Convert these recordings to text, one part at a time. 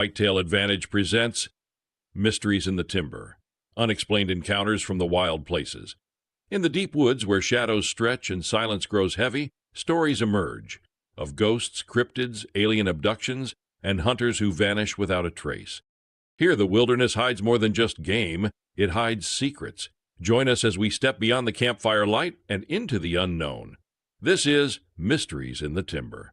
Whitetail Advantage presents Mysteries in the Timber, unexplained encounters from the wild places. In the deep woods where shadows stretch and silence grows heavy, stories emerge of ghosts, cryptids, alien abductions, and hunters who vanish without a trace. Here the wilderness hides more than just game, it hides secrets. Join us as we step beyond the campfire light and into the unknown. This is Mysteries in the Timber.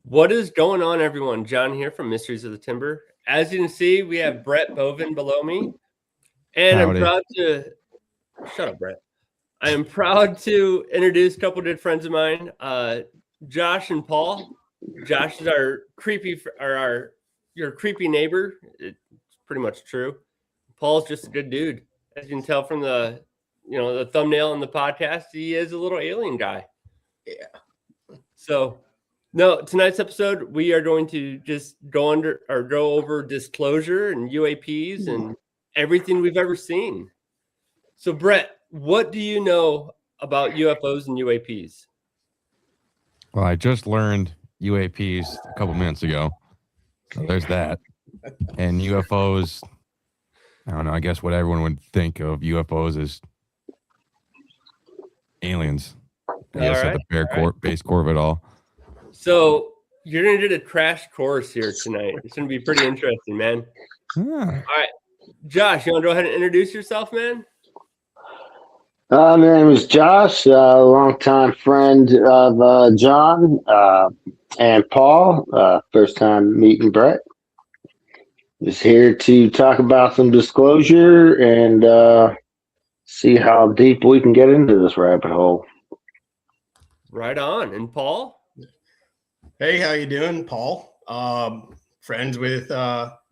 What is going on, everyone? John here from Mysteries of the Timber. As you can see, we have Brett Bovin below me. And Howdy. I'm proud to... Shut up, Brett. I am proud to introduce a couple of good friends of mine, Josh and Paul. Josh is your creepy neighbor. It's pretty much true. Paul's just a good dude. As you can tell from the thumbnail on the podcast, he is a little alien guy. Yeah. So... No, tonight's episode, we are going to just go over disclosure and UAPs and everything we've ever seen. So, Brett, what do you know about UFOs and UAPs? Well, I just learned UAPs a couple minutes ago. So there's that. And UFOs, I don't know, I guess what everyone would think of UFOs is aliens. I guess at the base core of it all. So you're going to do a crash course here tonight. It's going to be pretty interesting, man. Yeah. All right. Josh, you want to go ahead and introduce yourself, man? My name is Josh, a longtime friend of John and Paul. First time meeting Brett. Just here to talk about some disclosure and see how deep we can get into this rabbit hole. Right on. And Paul? Hey, how you doing, Paul? Friends with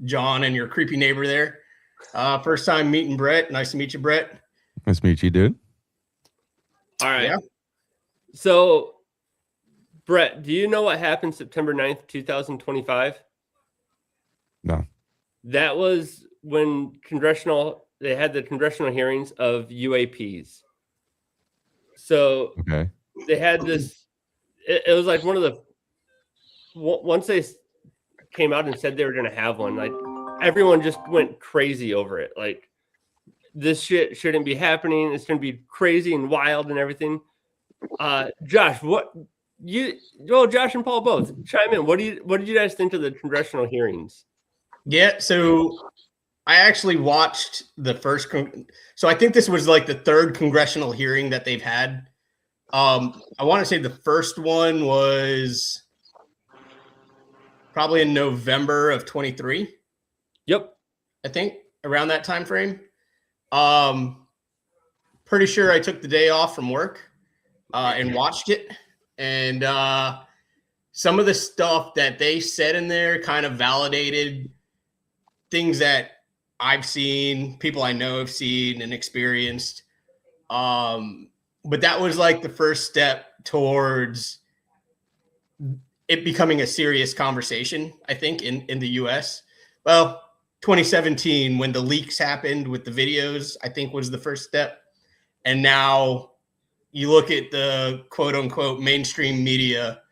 John and your creepy neighbor there. First time meeting Brett. Nice to meet you, Brett. Nice to meet you, dude. All right. Yeah. So, Brett, do you know what happened September 9th, 2025? No. That was when they had the congressional hearings of UAPs. So Okay. they had this, it was like one of the, once they came out and said they were going to have one, like everyone just went crazy over it. Like, this shit shouldn't be happening. It's going to be crazy and wild and everything. Josh, Josh and Paul both chime in. What did you guys think of the congressional hearings? Yeah, so I actually watched the first. So I think this was like the third congressional hearing that they've had. I want to say the first one was probably in November of 23. Yep. I think around that time frame. Pretty sure I took the day off from work and watched it. And some of the stuff that they said in there kind of validated things that I've seen, people I know have seen and experienced. But that was like the first step towards it becoming a serious conversation, I think, in the US. Well, 2017, when the leaks happened with the videos, I think was the first step. And now you look at the quote unquote mainstream media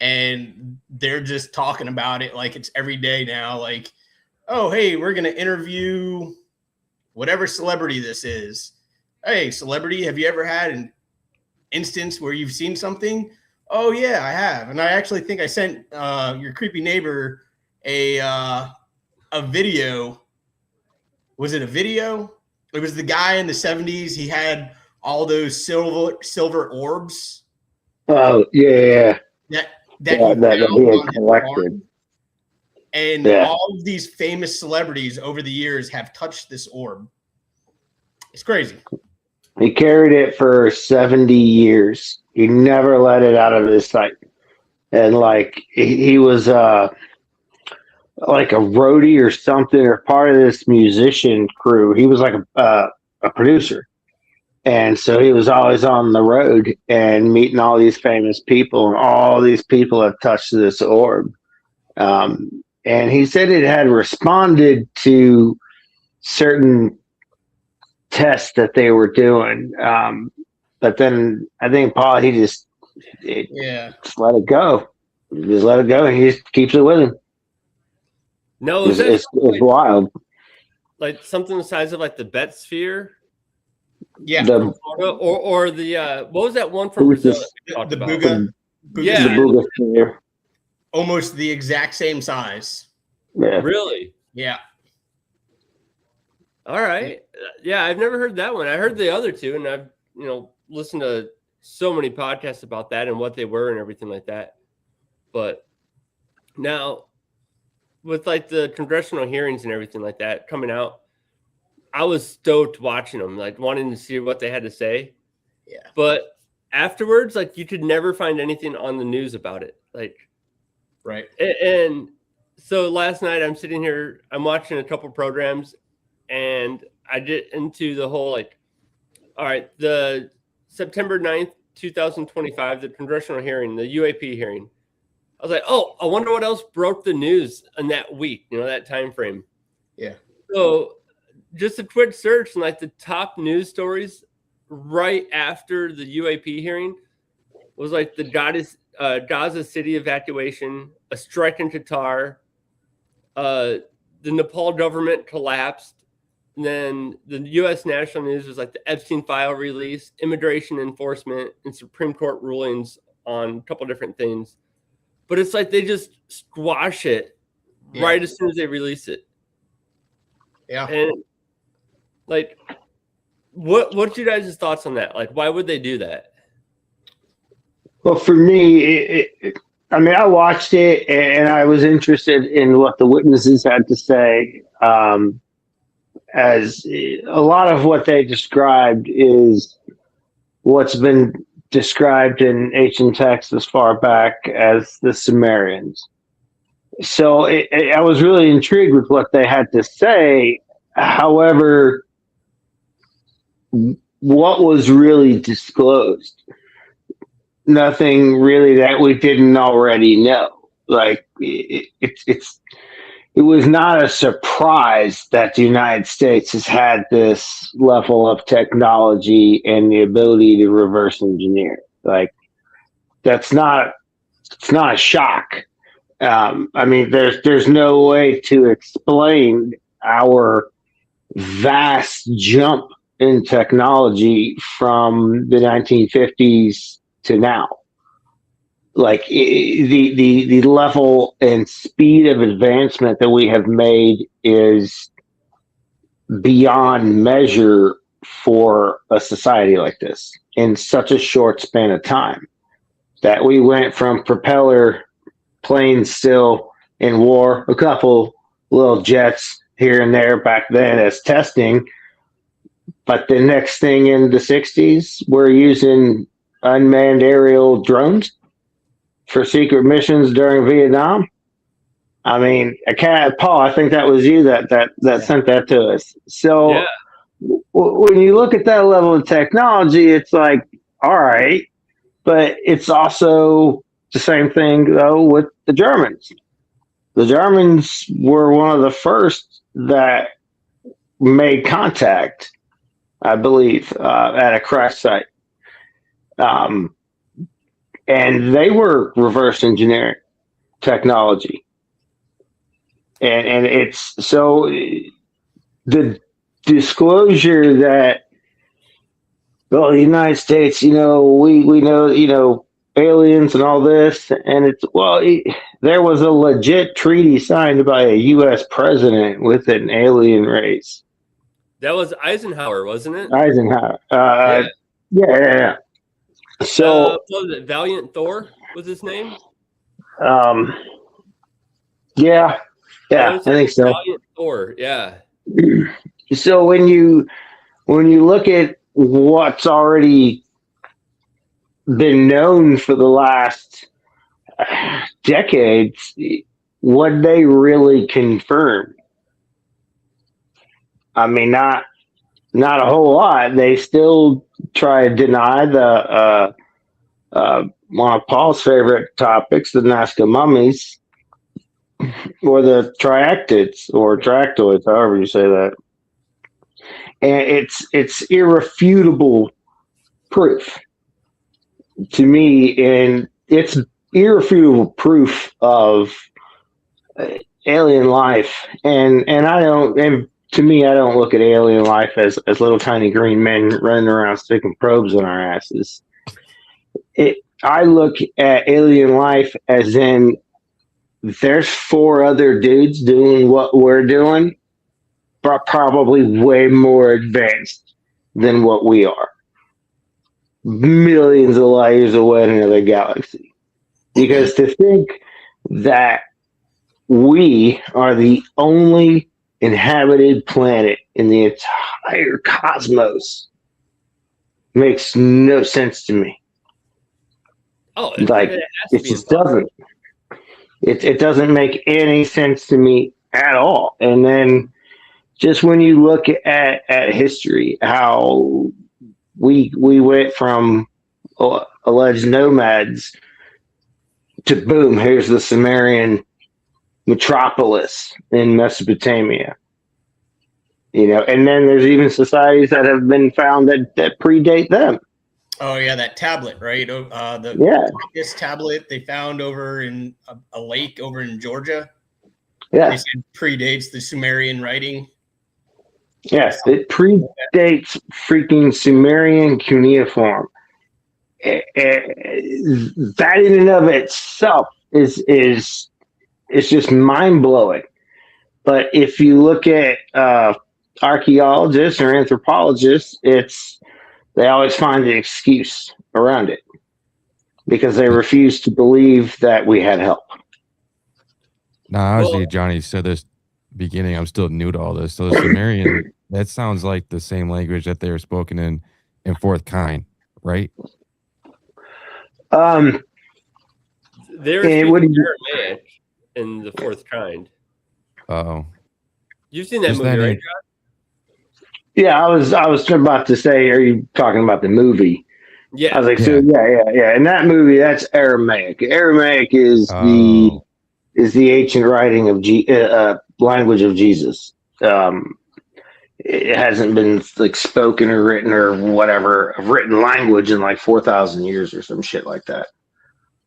and they're just talking about it like it's every day now. Like, oh, hey, we're going to interview whatever celebrity this is. Hey, celebrity, have you ever had an instance where you've seen something? Oh, yeah, I have. And I actually think I sent your creepy neighbor a video. Was it a video? It was the guy in the 70s. He had all those silver orbs. Oh, yeah. That he had collected. And all of these famous celebrities over the years have touched this orb. It's crazy. He carried it for 70 years. He never let it out of his sight. And like he was like a roadie or something, or part of this musician crew. He was like a producer. And so he was always on the road and meeting all these famous people, and all these people have touched this orb. And he said it had responded to certain tests that they were doing. But then I think Paul, he just let it go. Just let it go, and he just keeps it with him. No, is wild. like something the size of like the Bet Sphere? Yeah. The Or the what was that one from Brazil? The Buga. Yeah. The Buga Sphere. Almost the exact same size. Yeah. Really? Yeah. All right. Yeah, I've never heard that one. I heard the other two, and I've listened to so many podcasts about that and what they were and everything like that. But now, with like the congressional hearings and everything like that coming out, I was stoked watching them, like wanting to see what they had to say. Yeah. But afterwards, like you could never find anything on the news about it. Like, right. And so last night I'm sitting here, I'm watching a couple programs, and I get into the whole like, all right, the September 9th, 2025, the congressional hearing, the UAP hearing. I was like, oh, I wonder what else broke the news in that week, that time frame. Yeah. So just a quick search, and like the top news stories right after the UAP hearing was like the Gaza City evacuation, a strike in Qatar, the Nepal government collapsed. And then the U.S. national news was like the Epstein file release, immigration enforcement, and Supreme Court rulings on a couple different things. But it's like they just squash it right as soon as they release it. Yeah. And like, what's your guys' thoughts on that? Like, why would they do that? Well, for me, I watched it and I was interested in what the witnesses had to say. As a lot of what they described is what's been described in ancient texts as far back as the Sumerians. So I was really intrigued with what they had to say. However, what was really disclosed? Nothing really that we didn't already know. Like it was not a surprise that the United States has had this level of technology and the ability to reverse engineer. Like it's not a shock. There's no way to explain our vast jump in technology from the 1950s to now. Like the level and speed of advancement that we have made is beyond measure for a society like this in such a short span of time, that we went from propeller planes still in war, a couple little jets here and there back then as testing. But the next thing in the 60s, we're using unmanned aerial drones for secret missions during Vietnam. Paul, I think that was you that sent that to us. So when you look at that level of technology, it's like, all right, but it's also the same thing though with the Germans. The Germans were one of the first that made contact, I believe, at a crash site. And they were reverse engineering technology. And it's so the disclosure that, well, the United States, we know, aliens and all this. And it's, there was a legit treaty signed by a U.S. president with an alien race. That was Eisenhower, wasn't it? Eisenhower. Yeah. So what was it? Valiant Thor was his name? Yeah, I think so. Valiant Thor, yeah. So when you look at what's already been known for the last decades, what they really confirmed, not a whole lot. They still try to deny the one of Paul's favorite topics, the Nazca mummies, or the triactids or tractoids, however you say that. And it's irrefutable proof to me, and it's irrefutable proof of alien life, and I don't, and to me, I don't look at alien life as little tiny green men running around sticking probes in our asses. I look at alien life as in there's 4 other dudes doing what we're doing, but probably way more advanced than what we are. Millions of light years away in another galaxy. Because to think that we are the only inhabited planet in the entire cosmos makes no sense to me. Oh, Like, it has to it be just impossible. doesn't. It doesn't make any sense to me at all. And then just when you look at history, how we went from alleged nomads to boom, here's the Sumerian metropolis in Mesopotamia. You know, and then there's even societies that have been found that predate them. Oh yeah, that tablet, right? This tablet they found over in a lake over in Georgia. Yeah. They said predates the Sumerian writing. Yes, it predates freaking Sumerian cuneiform. That in and of itself is just mind blowing. But if you look at archaeologists or anthropologists, they always find an excuse around it because they refuse to believe that we had help. Now, obviously, Johnny said this beginning. I'm still new to all this. So the Sumerian, that sounds like the same language that they were spoken in fourth kind, right? They were speaking Aramaic in the fourth kind. Oh, You've seen that movie, right, John? Yeah, I was about to say, are you talking about the movie? Yeah. I was like, so yeah. In that movie, that's Aramaic. Aramaic is the ancient writing of language of Jesus. It hasn't been like spoken or written or whatever, written language in like 4,000 years or some shit like that.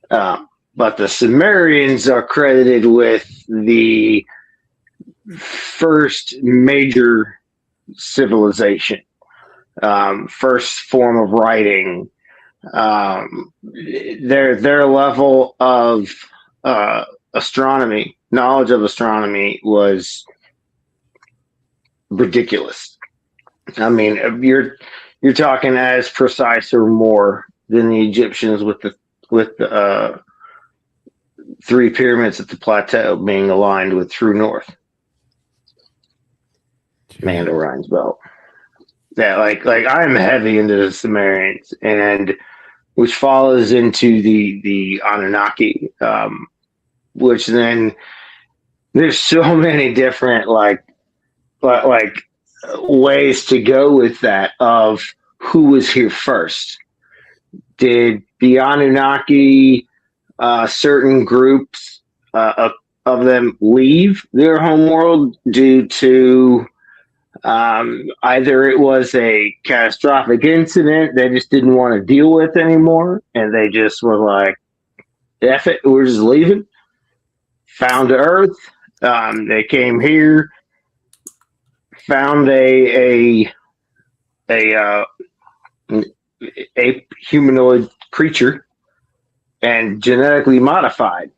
But the Sumerians are credited with the first major civilization, first form of writing. Their level of astronomy, knowledge of astronomy, was ridiculous. I mean, you're talking as precise or more than the Egyptians with the 3 pyramids at the plateau being aligned with true north. Man, Orion's belt. Yeah, like I'm heavy into the Sumerians, and which follows into the Anunnaki, which then there's so many different like ways to go with that of who was here first. Did the Anunnaki, certain groups of them, leave their homeworld due to either it was a catastrophic incident they just didn't want to deal with anymore, and they just were like, F it, we're just leaving? Found Earth. They came here, found a humanoid creature and genetically modified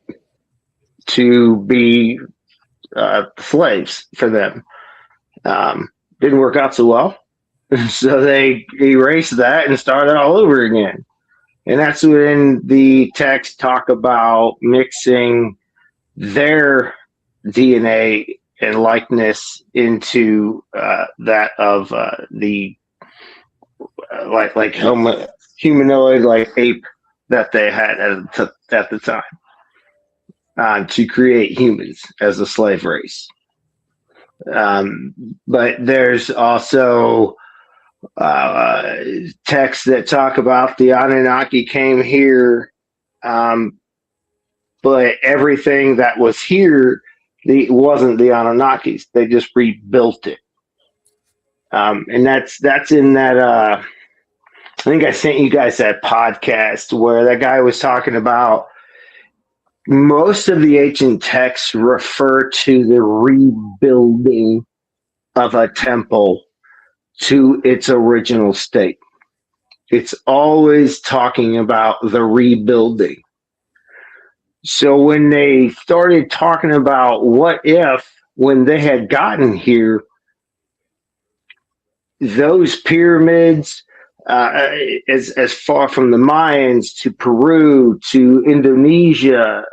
to be slaves for them. Didn't work out so well. So they erased that and started all over again. And that's when the texts talk about mixing their DNA and likeness into that of the humanoid like ape that they had at the time, to create humans as a slave race. But there's also texts that talk about the Anunnaki came here, but everything that was here wasn't the Anunnakis. They just rebuilt it. And that's in that I think I sent you guys that podcast where that guy was talking about most of the ancient texts refer to the rebuilding of a temple to its original state. It's always talking about the rebuilding. So when they started talking about what if, when they had gotten here, those pyramids, as far from the Mayans to Peru to Indonesia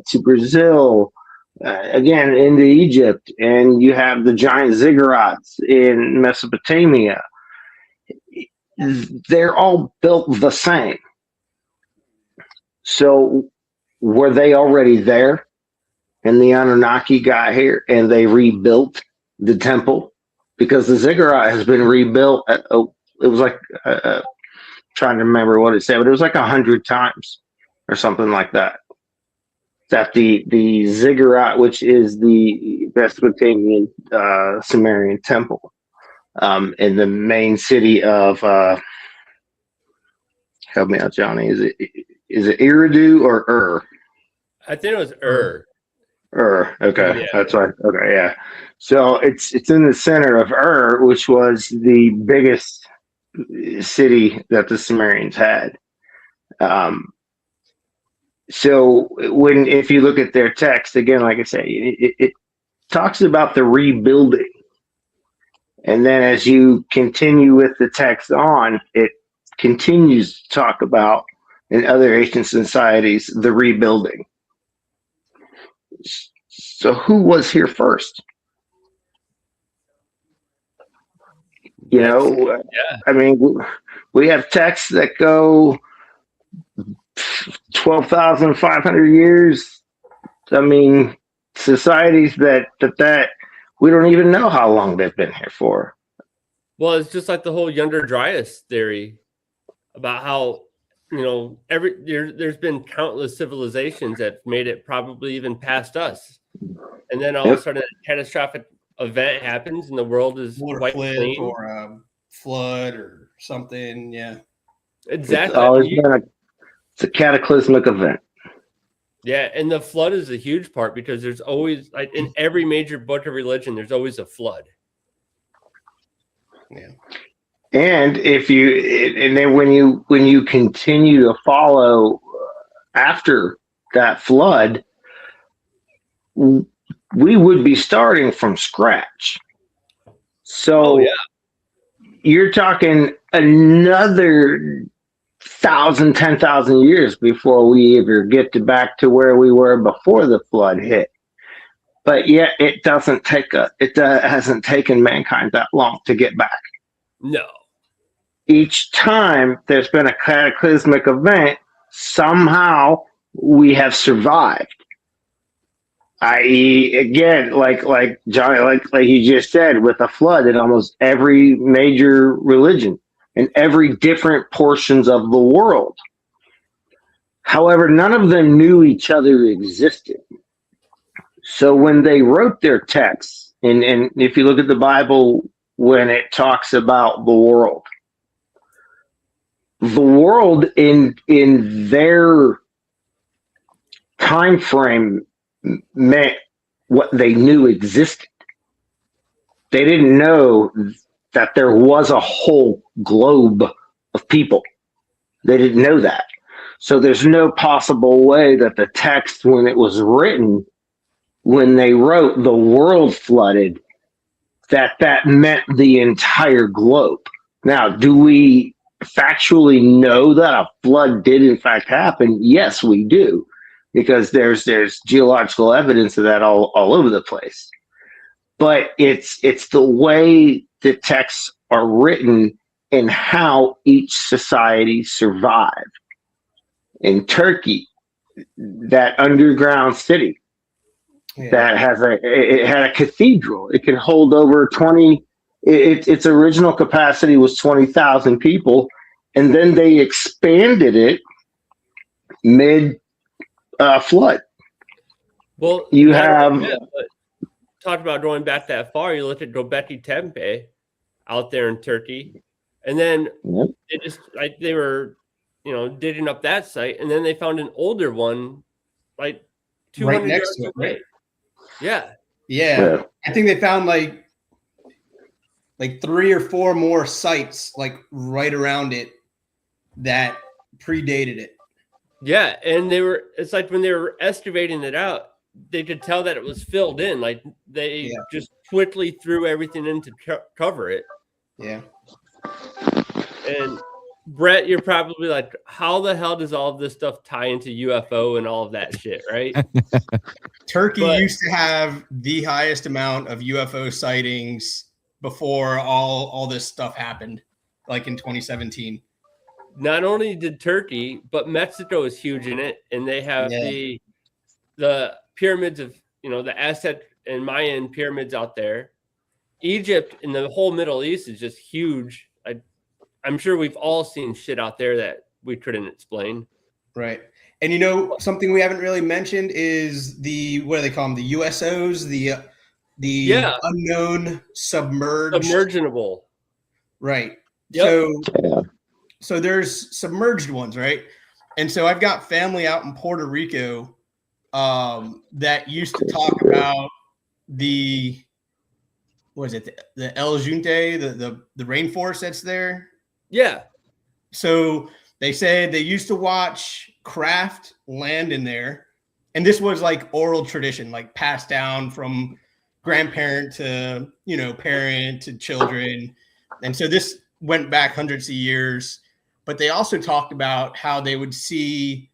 to Brazil, again into Egypt, and you have the giant ziggurats in Mesopotamia. They're all built the same. So were they already there, and the Anunnaki got here and they rebuilt the temple? Because the ziggurat has been rebuilt. It was like trying to remember what it said, but it was like 100 times or something like that. That the ziggurat, which is the Mesopotamian Sumerian temple, in the main city of help me out, Johnny. Is it Eridu or I think it was Okay, Yeah. that's right. Okay, yeah. So it's in the center of which was the biggest city that the Sumerians had. So if you look at their text again, like I say, it talks about the rebuilding, and then as you continue with the text on, it continues to talk about in other ancient societies the rebuilding. So who was here first? Yeah. I mean, we have texts that go 12,500 years. I mean, societies that we don't even know how long they've been here for. Well, it's just like the whole Younger Dryas theory about how, there's been countless civilizations that made it probably even past us. And then all of a sudden a catastrophic event happens and the world is water flip clean. or a flood or something. Yeah, exactly. It's a cataclysmic event. Yeah, and the flood is a huge part because there's always, like in every major book of religion, there's always a flood. Yeah. And then when you continue to follow after that flood, we would be starting from scratch. So you're talking another 1,000, 10,000 years before we ever get back to where we were before the flood hit. But yet it hasn't taken mankind that long to get back. No. Each time there's been a cataclysmic event, somehow we have survived. I.e., again, like Johnny, like he just said, with a flood in almost every major religion in every different portions of the world. However, none of them knew each other existed. So when they wrote their texts, and if you look at the Bible, when it talks about the world in their time frame meant what they knew existed. They didn't know that there was a whole globe of people. They didn't know that. So there's no possible way that the text, when it was written, when they wrote the world flooded, that meant the entire globe. Now, do we factually know that a flood did in fact happen? Yes, we do, because there's geological evidence of that all over the place. But it's the way the texts are written and how each society survived. In Turkey, that underground city that it had a cathedral. It could hold over 20. Its original capacity was 20,000 people, and then they expanded it mid flood. Well, you have talked about going back that far. You look at Göbekli Tepe out there in Turkey, and then they were digging up that site, and then they found an older one, like 200 right next yards to it, away. right? Yeah. Yeah. I think they found like 3 or 4 more sites like right around it that predated it. Yeah, and it's like when they were excavating it out, they could tell that it was filled in. Like they just quickly threw everything in to cover it. Yeah. And Brett, you're probably like, how the hell does all of this stuff tie into UFO and all of that shit, right? Turkey used to have the highest amount of UFO sightings before all this stuff happened, like in 2017. Not only did Turkey, but Mexico is huge in it, and they have the pyramids of, the Aztec and Mayan pyramids out there. Egypt and the whole Middle East is just huge. I'm sure we've all seen shit out there that we couldn't explain. Right. And something we haven't really mentioned is what do they call them? The USOs, the unknown submergible. Right. Yep. So there's submerged ones, right? And so I've got family out in Puerto Rico that used to talk about the El Junte, the rainforest that's there. Yeah. So they said they used to watch craft land in there. And this was like oral tradition, like passed down from grandparent to, parent to children. And so this went back hundreds of years. But they also talked about how they would see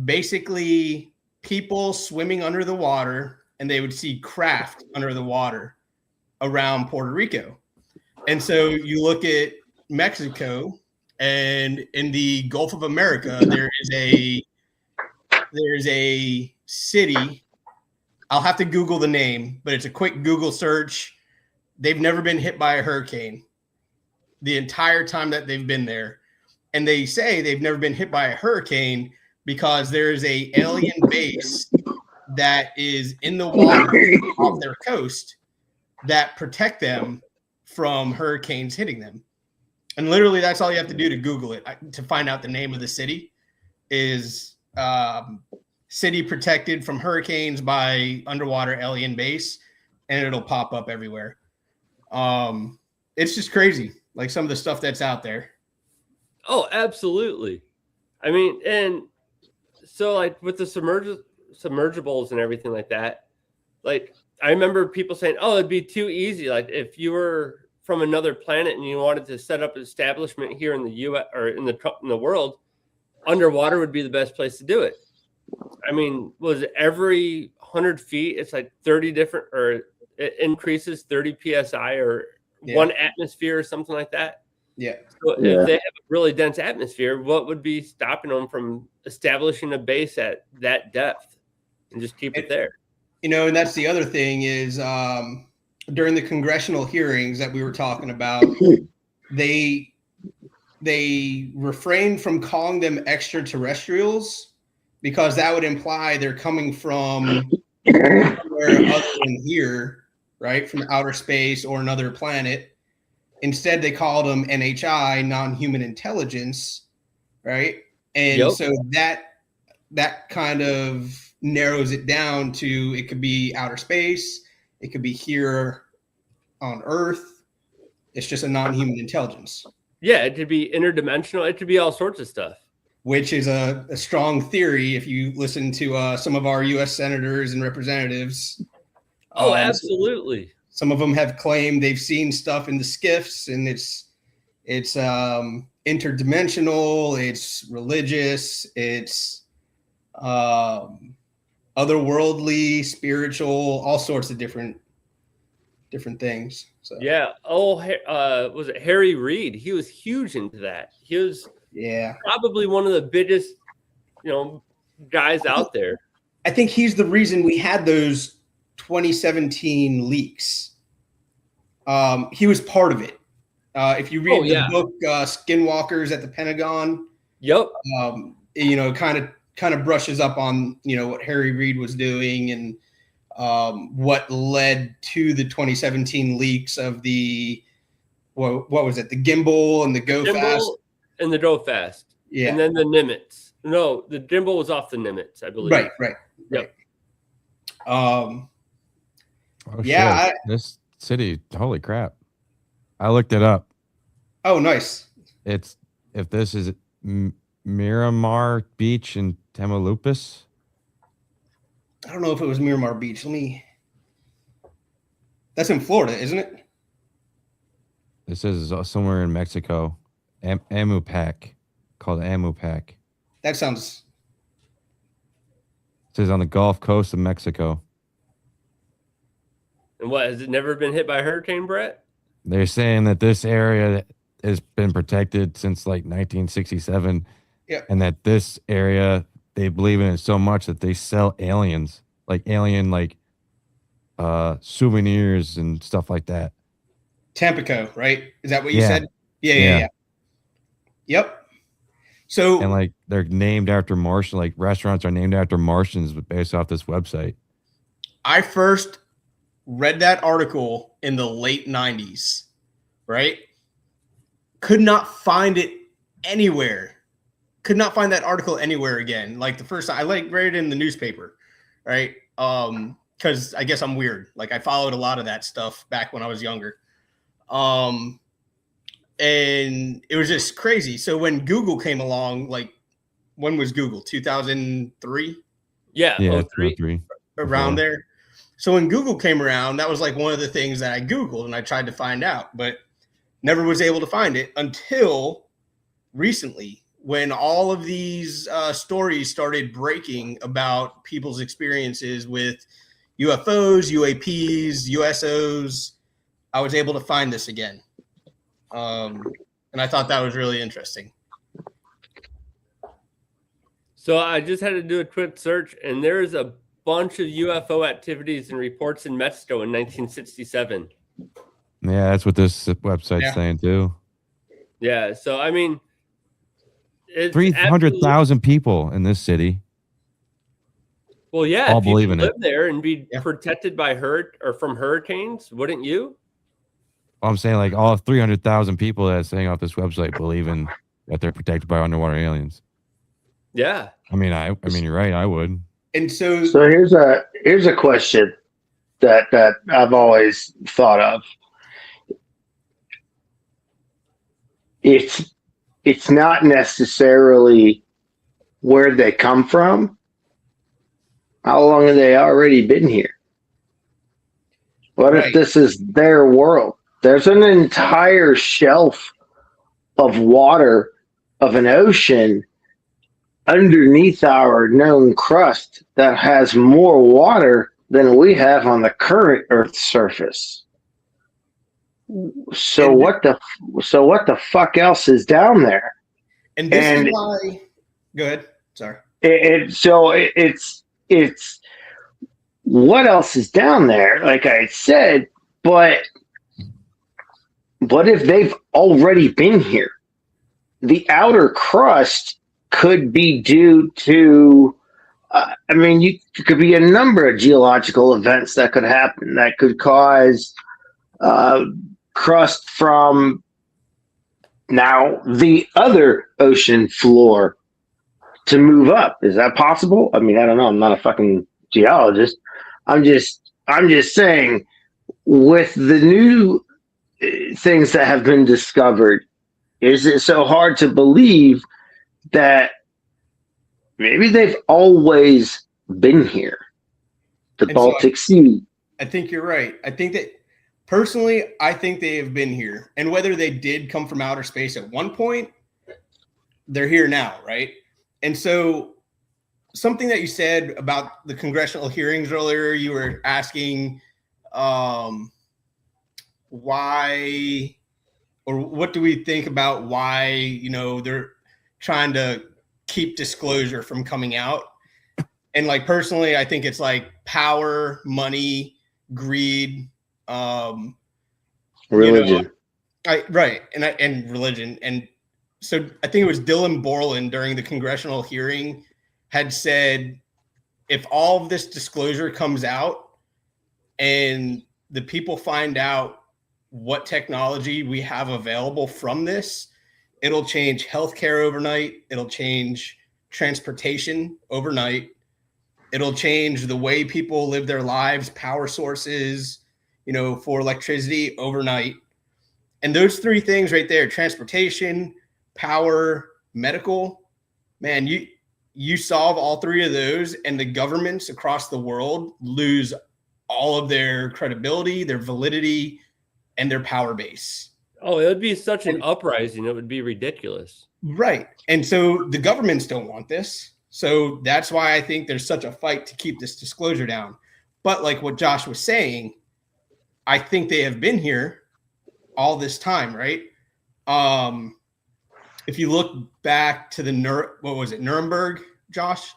basically people swimming under the water, and they would see craft under the water around Puerto Rico. And so you look at Mexico, and in the Gulf of America, there's a city. I'll have to Google the name, but it's a quick Google search. They've never been hit by a hurricane the entire time that they've been there. And they say they've never been hit by a hurricane because there is a alien base that is in the water off their coast that protect them from hurricanes hitting them. And literally that's all you have to do to Google it to find out the name of the city is city protected from hurricanes by underwater alien base, and it'll pop up everywhere. It's just crazy. Like some of the stuff that's out there. Oh, absolutely. I mean, and so like with the submergibles and everything like that, like I remember people saying, oh, it'd be too easy. Like if you were from another planet and you wanted to set up an establishment here in the U.S. or in the world, underwater would be the best place to do it. I mean, was every 100 feet, it's like 30 different, or it increases 30 PSI or 1 atmosphere or something like that. Yeah. So if they have a really dense atmosphere, what would be stopping them from establishing a base at that depth and just keep it there? And that's the other thing is during the congressional hearings that we were talking about, they refrained from calling them extraterrestrials because that would imply they're coming from somewhere other than here, right? From outer space or another planet. Instead, they called them NHI, non-human intelligence, right? And so that kind of narrows it down to it could be outer space, it could be here on Earth. It's just a non-human intelligence. Yeah, it could be interdimensional. It could be all sorts of stuff. Which is a strong theory if you listen to some of our U.S. senators and representatives. Oh, absolutely. Some of them have claimed they've seen stuff in the skiffs, and it's interdimensional, it's religious, it's otherworldly, spiritual, all sorts of different things. So yeah. Oh, was it Harry Reid? He was huge into that. He was probably one of the biggest, guys out there. I think he's the reason we had those 2017 leaks. He was part of it. If you read the book Skinwalkers at the Pentagon, kind of brushes up on what Harry Reid was doing and what led to the 2017 leaks of the what was it, the gimbal and the go fast and the go fast, and then the Nimitz. No, the gimbal was off the Nimitz, I believe. Right. Yep. Um, Oh, Yeah, shit. This city, holy crap. I looked it up. oh, nice. It's if this is Miramar Beach in Tamaulipas. I don't know if it was Miramar Beach. That's in Florida, isn't it? This is somewhere in Mexico. Amupac, called Amupac. That sounds. It says on the Gulf Coast of Mexico. And what, has it never been hit by a hurricane, Brett? They're saying that this area has been protected since like 1967. Yeah. And that this area, they believe in it so much that they sell aliens, like alien, souvenirs and stuff like that. Tampico, right? Is that what you Yeah. said? Yeah. Yep. So And like they're named after Martian, like restaurants are named after Martians, but based off this website. I first read that article in the late 90s, right? Could not find it anywhere. Could not find that article anywhere again. Like the first time I read it in the newspaper, right? Because I guess I'm weird. Like I followed a lot of that stuff back when I was younger. And it was just crazy. So when Google came along, like when was Google? 2003? Yeah, Yeah, 03. 03. Around there. So when Google came around, that was like one of the things that I Googled and I tried to find out, but never was able to find it until recently when all of these stories started breaking about people's experiences with UFOs, UAPs, USOs. I was able to find this again. And I thought that was really interesting. So I just had to do a quick search, and there's a bunch of UFO activities and reports in Mexico in 1967. Yeah, that's what this website's saying too. Yeah, so I mean, it's 300,000 people in this city. Well, yeah, all if you believe could in live it. there and be protected by from hurricanes, wouldn't you? I'm saying like all 300,000 people that's saying off this website believe in that they're protected by underwater aliens. Yeah. I mean, you're right. I would. And so here's a question that I've always thought of. It's not necessarily where they come from. How long have they already been here? What if this is their world? There's an entire shelf of water of an ocean underneath our known crust that has more water than we have on the current Earth's surface. So what the fuck else is down there? And this is why. Go ahead. Sorry. It's what else is down there? Like I said, but what if they've already been here? The outer crust could be due to, it could be a number of geological events that could happen that could cause crust from now the other ocean floor to move up. Is that possible? I mean, I don't know. I'm not a fucking geologist. I'm just saying, with the new things that have been discovered, is it so hard to believe that maybe they've always been here? The Baltic Sea. I think you're right. I think that personally, I think they have been here. And whether they did come from outer space at one point, they're here now, right? And so something that you said about the congressional hearings earlier, you were asking why, or what do we think about why, they're trying to keep disclosure from coming out. And like, personally, I think it's like power, money, greed, religion. Right. And religion. And so I think it was Dylan Borland during the congressional hearing had said, if all of this disclosure comes out and the people find out what technology we have available from this, it'll change healthcare overnight. It'll change transportation overnight. It'll change the way people live their lives, power sources, for electricity overnight. And those three things right there, transportation, power, medical, man, you solve all three of those and the governments across the world lose all of their credibility, their validity, and their power base. Oh, it would be such an uprising. It would be ridiculous. Right. And so the governments don't want this. So that's why I think there's such a fight to keep this disclosure down. But like what Josh was saying, I think they have been here all this time, right? If you look back to the Nuremberg, Josh?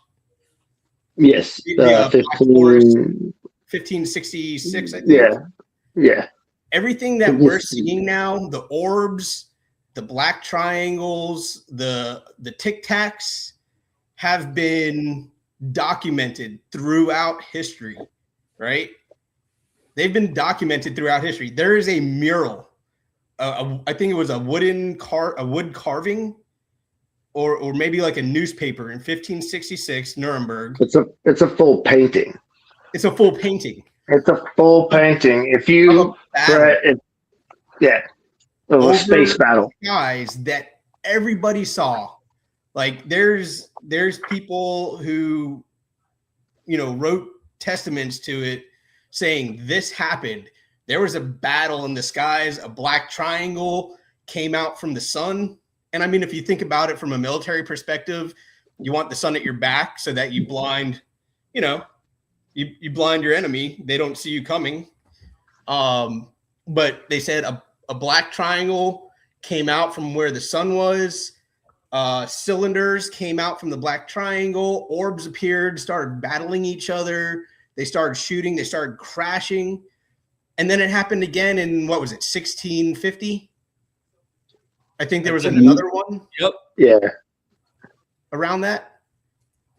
Yes, 1566, I think. Yeah. Everything that we're seeing now, the orbs, the black triangles, the Tic Tacs, have been documented throughout history, right? They've been documented throughout history. There is a mural. I think it was a wood carving, or maybe like a newspaper in 1566, Nuremberg. It's a full painting. It's a full painting. It's a full painting. If you, of a space battle, guys, that everybody saw. Like there's people who, wrote testaments to it saying this happened. There was a battle in the skies. A black triangle came out from the sun. And I mean, if you think about it from a military perspective, you want the sun at your back so that you blind, you blind your enemy. They don't see you coming. But they said a black triangle came out from where the sun was. Cylinders came out from the black triangle. Orbs appeared, started battling each other. They started shooting. They started crashing. And then it happened again in, 1650? I think there was another one. Yep. Yeah. Around that.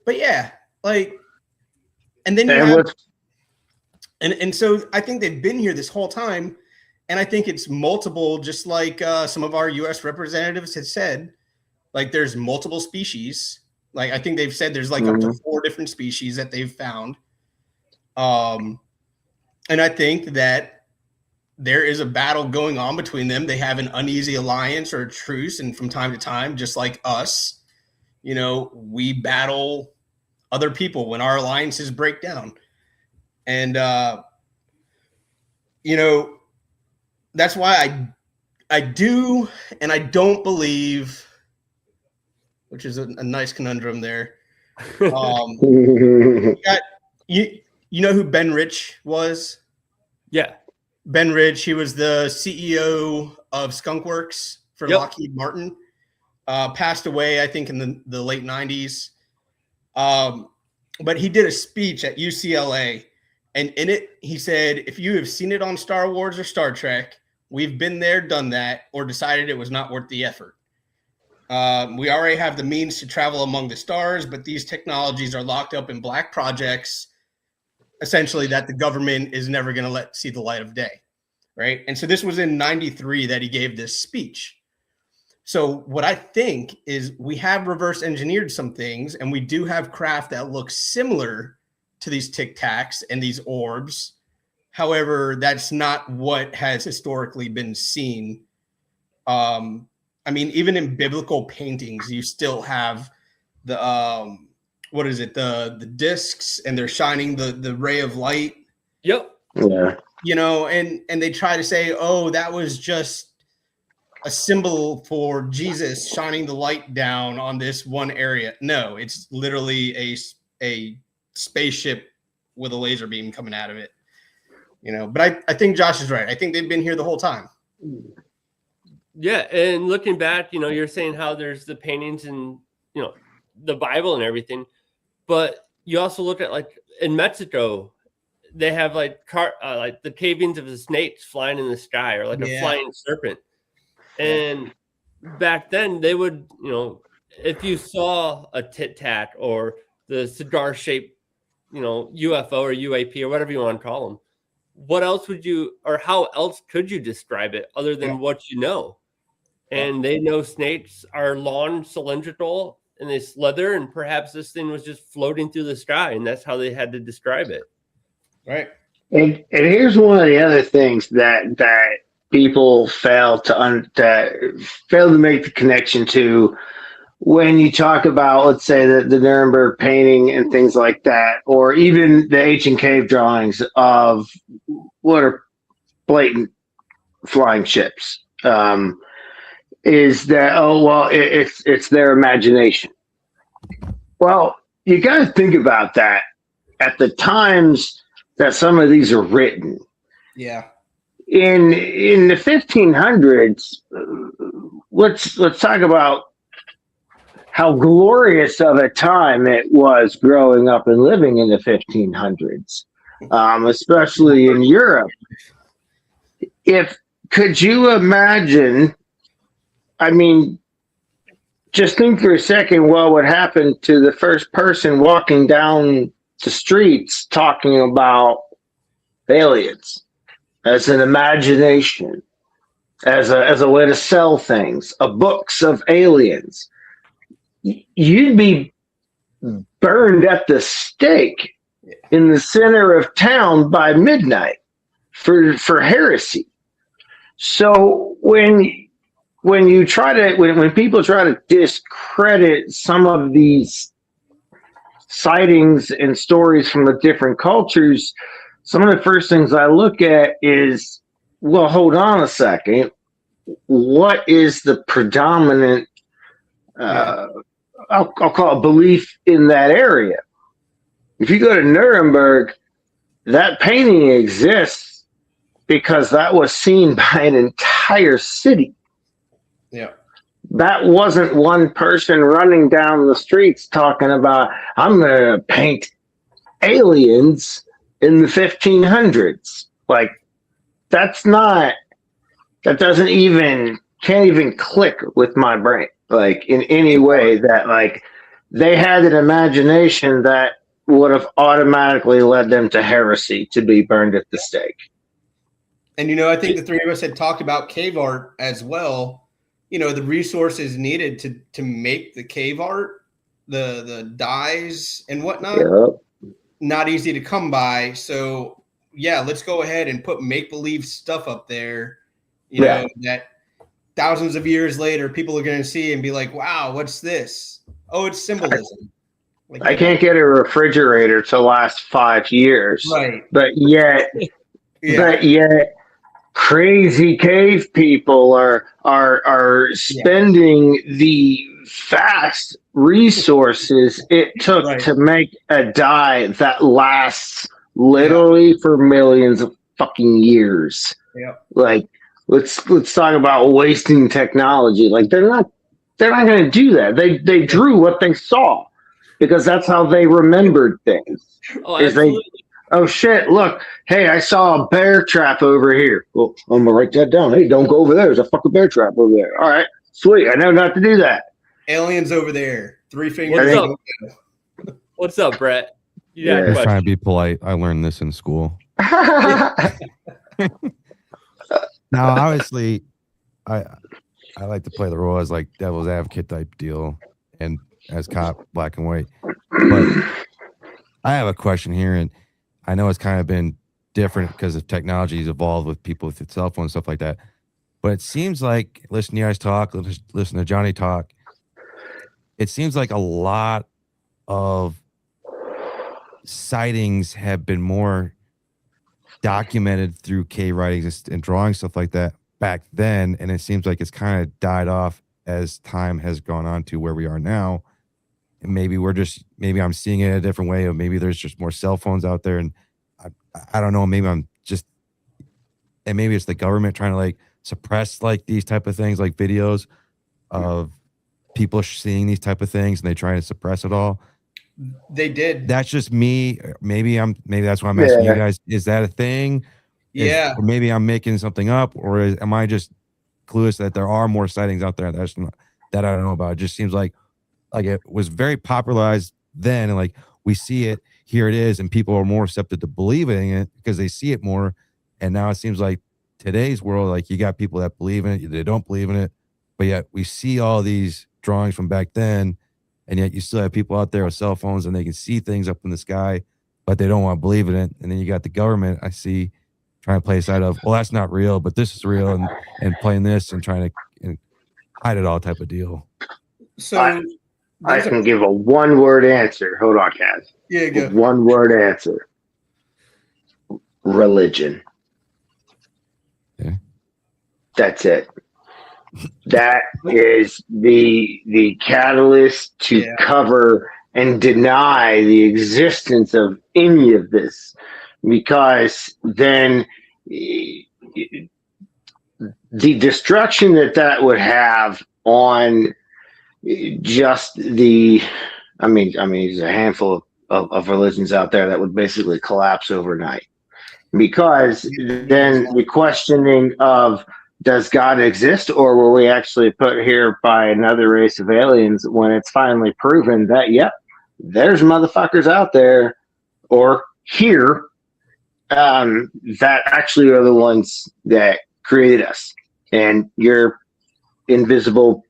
But yeah, like, and then you have, and so I think they've been here this whole time. And I think it's multiple, just like some of our U.S. representatives have said, like there's multiple species. Like I think they've said there's like up to 4 different species that they've found. And I think that there is a battle going on between them. They have an uneasy alliance or a truce. And from time to time, just like us, we battle other people when our alliances break down. And, that's why I do and I don't believe, which is a nice conundrum there. You know who Ben Rich was? Yeah. Ben Rich, he was the CEO of Skunkworks for Lockheed Martin. Passed away, I think, in the late 90s. But he did a speech at UCLA. And in it, he said, if you have seen it on Star Wars or Star Trek, we've been there, done that, or decided it was not worth the effort. We already have the means to travel among the stars, but these technologies are locked up in black projects, essentially, that the government is never going to let see the light of day, right? And so this was in 93 that he gave this speech. So what I think is we have reverse engineered some things, and we do have craft that looks similar to these Tic Tacs and these orbs. However, that's not what has historically been seen. I mean, even in biblical paintings, you still have the the discs, and they're shining the ray of light. Yep. Yeah. And they try to say, oh, that was just a symbol for Jesus shining the light down on this one area. No, it's literally a spaceship with a laser beam coming out of it. But I think Josh is right. I think they've been here the whole time. Yeah, and looking back, you're saying how there's the paintings and the Bible and everything, but you also look at like in Mexico, they have like the cave-ins of the snakes flying in the sky, or like a flying serpent. And back then, they would, if you saw a Tic Tac or the cigar-shaped, UFO or UAP or whatever you want to call them, what else would you, or how else could you describe it other than what you know? And they know snakes are long, cylindrical, and they slither, and perhaps this thing was just floating through the sky, and that's how they had to describe it. Right. And here's one of the other things that people fail to make the connection to when you talk about, let's say, the Nuremberg painting and things like that, or even the ancient cave drawings of what are blatant flying ships. Is that, oh well, it's their imagination. Well, you got to think about that at the times that some of these are written. Yeah. In the 1500s, let's talk about how glorious of a time it was growing up and living in the 1500s, especially in Europe. Could you imagine? I mean, just think for a second what would happen to the first person walking down the streets talking about aliens as an imagination, as a way to sell things, books of aliens. You'd be burned at the stake in the center of town by midnight for heresy. So when people try to discredit some of these sightings and stories from the different cultures, some of the first things I look at is, well, hold on a second. What is the predominant I'll call it belief in that area? If you go to Nuremberg, that painting exists because that was seen by an entire city. Yeah. That wasn't one person running down the streets talking about, I'm going to paint aliens in the 1500s. Like, can't even click with my brain. Like, in any way that, like, they had an imagination that would have automatically led them to heresy, to be burned at the stake. And, I think the three of us had talked about cave art as well. The resources needed to make the cave art, the dyes and whatnot, not easy to come by. So, yeah, let's go ahead and put make-believe stuff up there, that thousands of years later, people are going to see and be like, wow, what's this? Oh, it's symbolism. I can't get a refrigerator to last 5 years. Right. But yet, crazy cave people are spending the vast resources it took to make a dye that lasts literally for millions of fucking years. Yeah. Like, let's talk about wasting technology. Like, they're not going to do that. They drew what they saw because that's how they remembered things. Oh, absolutely. Oh shit, look, hey, I saw a bear trap over here. Well, I'm gonna write that down. Hey, don't go over there. There's a fucking bear trap over there. All right, sweet. I know not to do that. Aliens over there. 3 fingers. What's up, Brett? I'm trying to be polite. I learned this in school. Now, obviously, I like to play the role as like devil's advocate type deal, and as cop, black and white. But I have a question here, and I know it's kind of been different because of technology's evolved with people with cell phones and stuff like that. But it seems like, listen to you guys talk, listen to Johnny talk, it seems like a lot of sightings have been more documented through cave writings and drawing, stuff like that back then. And it seems like it's kind of died off as time has gone on to where we are now. And maybe I'm seeing it a different way, or maybe there's just more cell phones out there. And I don't know, maybe maybe it's the government trying to like suppress like these type of things, like videos of people seeing these type of things, and they try to suppress it all. They did. That's just me. Maybe that's why I'm asking you guys. Is that a thing? Yeah. Or maybe I'm making something up, or am I just clueless that there are more sightings out there that I don't know about? It just seems like it was very popularized then, and like we see it, here it is, and people are more receptive to believing it because they see it more. And now it seems like today's world, like you got people that believe in it, they don't believe in it, but yet we see all these drawings from back then, and yet you still have people out there with cell phones and they can see things up in the sky, but they don't want to believe in it. And then you got the government, I see, trying to play a side of, well, that's not real, but this is real, and playing this and trying to hide it all type of deal. So I can give a one-word answer. Hold on, Kaz. Yeah, go. One-word answer. Religion. Okay. That's it. That is the catalyst to cover and deny the existence of any of this, because then the destruction that would have on just the, I mean, there's a handful of religions out there that would basically collapse overnight, because then the questioning of, does God exist, or were we actually put here by another race of aliens, when it's finally proven that, yep, there's motherfuckers out there or here that actually are the ones that created us, and your invisible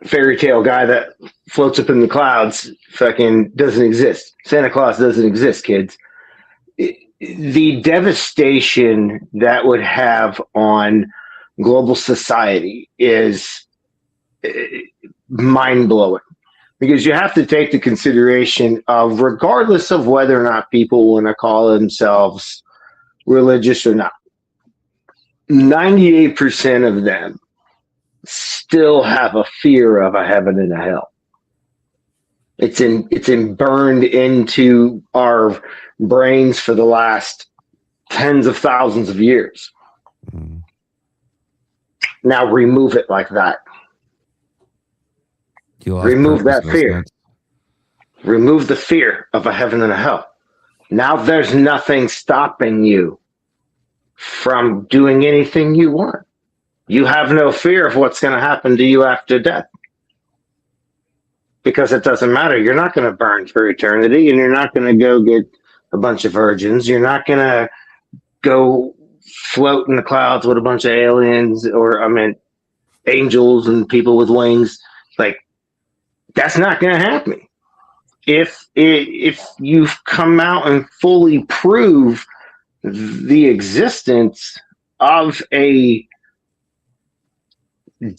fairy tale guy that floats up in the clouds fucking doesn't exist. Santa Claus doesn't exist, kids. The devastation that would have on global society is mind-blowing, because you have to take the consideration of, regardless of whether or not people want to call themselves religious or not, 98% of them still have a fear of a heaven and a hell. It's burned into our brains for the last tens of thousands of years. Mm. Now remove it like that. Remove that fear. Remove the fear of a heaven and a hell. Now there's nothing stopping you from doing anything you want. You have no fear of what's going to happen to you after death, because it doesn't matter. You're not going to burn for eternity, and you're not going to go get a bunch of virgins. You're not going to go float in the clouds with a bunch of aliens, or, I mean, angels and people with wings. Like, that's not going to happen. If you've come out and fully prove the existence of a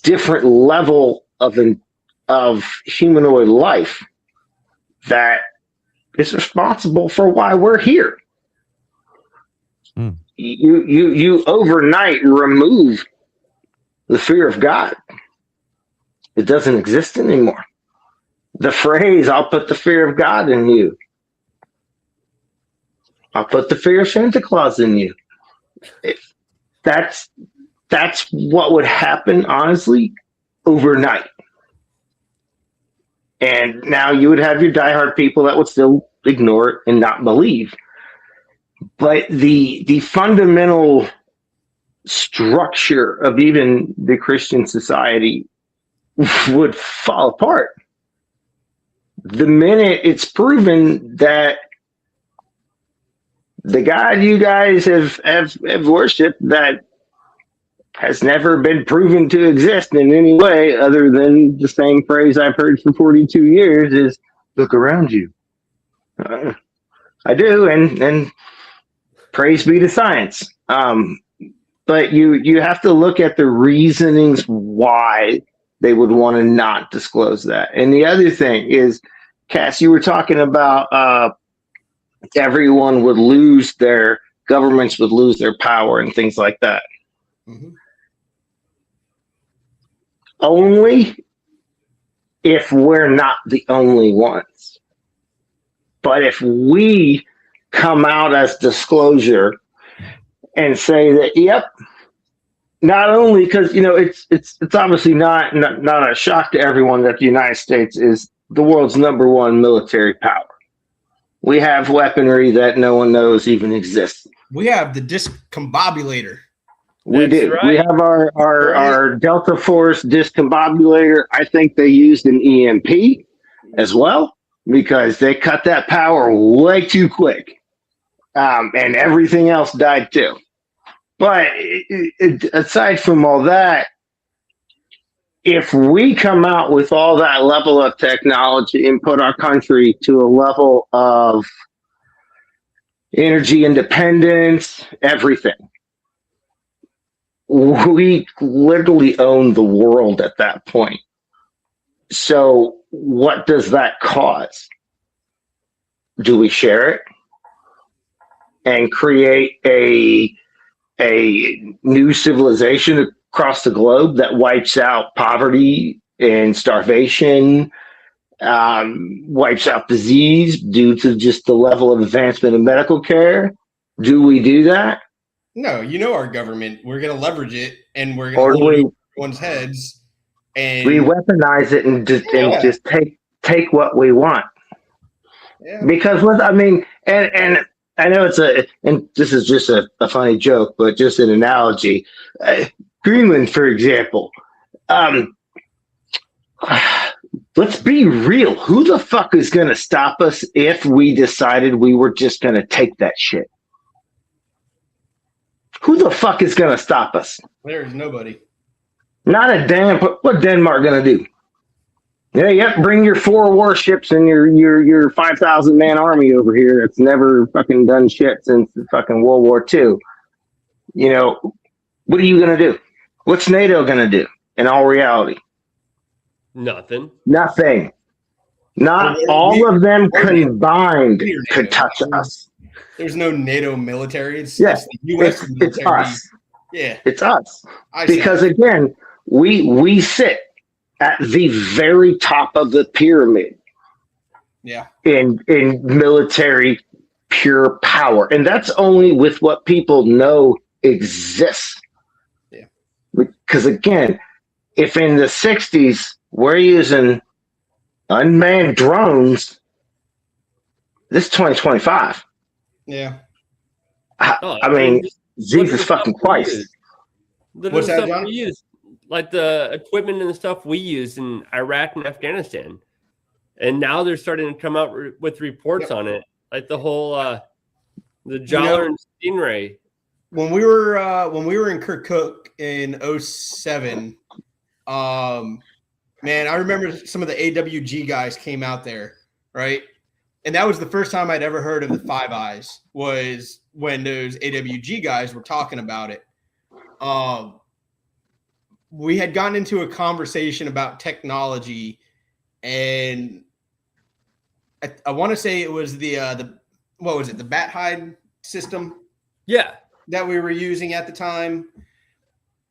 different level of humanoid life that is responsible for why we're here. Hmm. You overnight remove the fear of God. It doesn't exist anymore. The phrase, I'll put the fear of God in you. I'll put the fear of Santa Claus in you. That's what would happen, honestly, overnight. And now you would have your diehard people that would still ignore it and not believe. But the fundamental structure of even the Christian society would fall apart the minute it's proven that the God you guys have worshipped, that has never been proven to exist in any way other than the same phrase I've heard for 42 years is, look around you. I do, and praise be to science. But you have to look at the reasonings why they would want to not disclose that. And the other thing is, Cass, you were talking about everyone would lose their, governments would lose their power and things like that. Mm-hmm. Only if we're not the only ones. But if we come out as disclosure and say that, yep, not only because, you know, it's obviously not a shock to everyone that the United States is the world's #1 military power. We have weaponry that no one knows even exists. We have the discombobulator. We do. Right. We have our Delta Force discombobulator. I think they used an EMP as well, because they cut that power way too quick. And everything else died too. But aside from all that, if we come out with all that level of technology and put our country to a level of energy independence, everything, we literally own the world at that point. So what does that cause? Do we share it and create a new civilization across the globe that wipes out poverty and starvation, wipes out disease due to just the level of advancement in medical care? Do we do that? No, our government. We're going to leverage it, and we're Or going to do hold it we over everyone's heads. And we weaponize it and just take what we want? yeah. Because and I know and this is just a funny joke, but just an analogy. Greenland, for example. Let's be real. Who the fuck is going to stop us if we decided we were just going to take that shit? Who the fuck is going to stop us? There's nobody. Not a damn. What Denmark going to do? Yeah, bring your 4 warships and your 5,000 man army over here that's never fucking done shit since fucking World War II. What are you going to do? What's NATO going to do in all reality? Nothing. Not all of them combined could touch us. There's no NATO military. It's the U.S. military. It's us. Yeah. It's us. Because again, we sit at the very top of the pyramid. Yeah. In military pure power. And that's only with what people know exists. Yeah. Because again, if in the 60s we're using unmanned drones, this is 2025. Yeah. I mean, Jesus fucking Christ. What's that, John? We use, like the equipment and the stuff we use in Iraq and Afghanistan. And now they're starting to come out with reports on it. Like the whole the Jollar and Stingray. When we were in Kirkuk in 07, man, I remember some of the AWG guys came out there, right? And that was the first time I'd ever heard of the Five Eyes, was when those AWG guys were talking about it. We had gotten into a conversation about technology, and I want to say it was the what was it, the bat hide system? Yeah. That we were using at the time.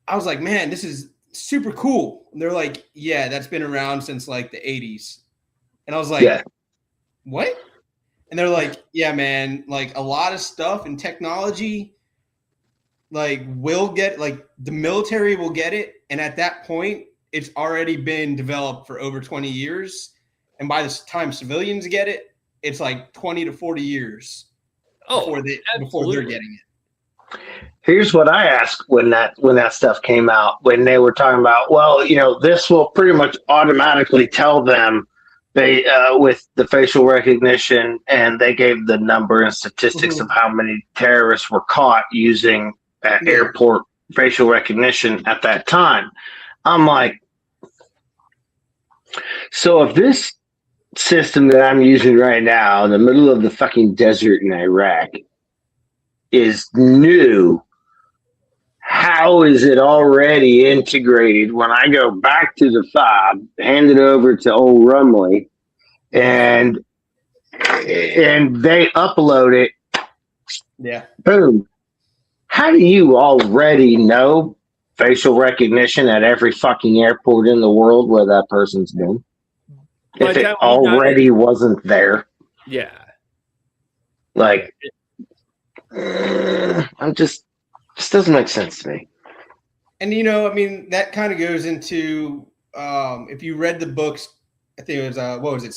I was like, man, this is super cool. And they're like, yeah, that's been around since like the 80s. And I was like, what? And they're like, yeah, man, like a lot of stuff and technology, like we'll get, like the military will get it. And at that point, it's already been developed for over 20 years. And by the time civilians get it, it's like 20 to 40 years before they're getting it. Here's what I asked when that stuff came out, when they were talking about, well, this will pretty much automatically tell them they with the facial recognition, and they gave the number and statistics of how many terrorists were caught using airport facial recognition at that time. I'm like, so if this system that I'm using right now in the middle of the fucking desert in Iraq is new, how is it already integrated when I go back to the fob, hand it over to old Rumley, and they upload it? Yeah. Boom. How do you already know facial recognition at every fucking airport in the world where that person's been? If it already wasn't there. Yeah. Like, this doesn't make sense to me. And I mean, that kind of goes into if you read the books, I think it was what was it,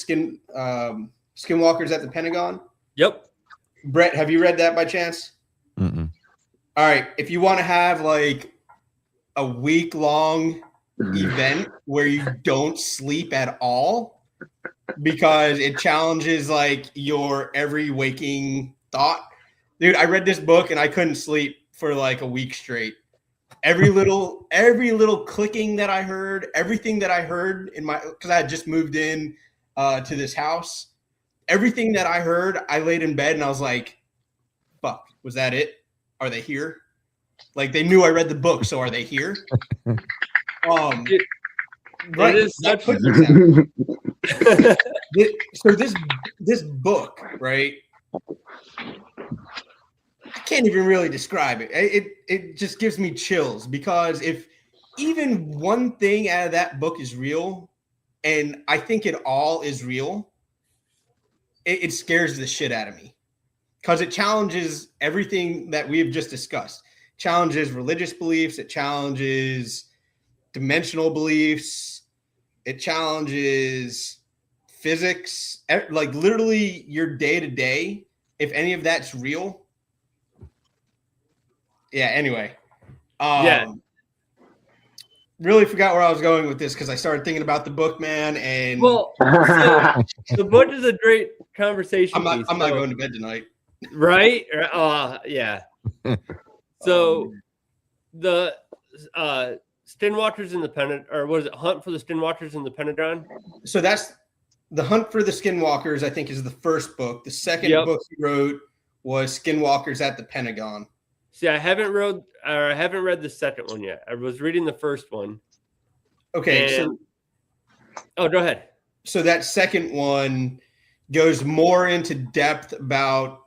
Skinwalkers at the Pentagon? Yep. Brett, have you read that by chance? Mm-mm. All right, if you want to have like a week-long event where you don't sleep at all because it challenges like your every waking thought. Dude, I read this book and I couldn't sleep for like a week straight. every little clicking that I heard, everything that I heard because I had just moved in to this house. Everything that I heard, I laid in bed and I was like, fuck, was that it? Are they here? Like, they knew I read the book, so are they here? Right. It is such So this book, right? I can't even really describe it. It just gives me chills, because if even one thing out of that book is real, and I think it all is real, it scares the shit out of me, because it challenges everything that we have just discussed. It challenges religious beliefs. It challenges dimensional beliefs. It challenges physics, like literally your day to day. If any of that's real. Yeah. Anyway. Really forgot where I was going with this, because I started thinking about the book, man. And well, so the book is a great conversation. I'm not going to bed tonight. Right? Yeah. So the Skinwalkers in the Pentagon, or what is it? Hunt for the Skinwalkers in the Pentagon. So that's the Hunt for the Skinwalkers, I think, is the first book. The second book he wrote was Skinwalkers at the Pentagon. See, I haven't read the second one yet. I was reading the first one. Okay. Go ahead. So that second one goes more into depth about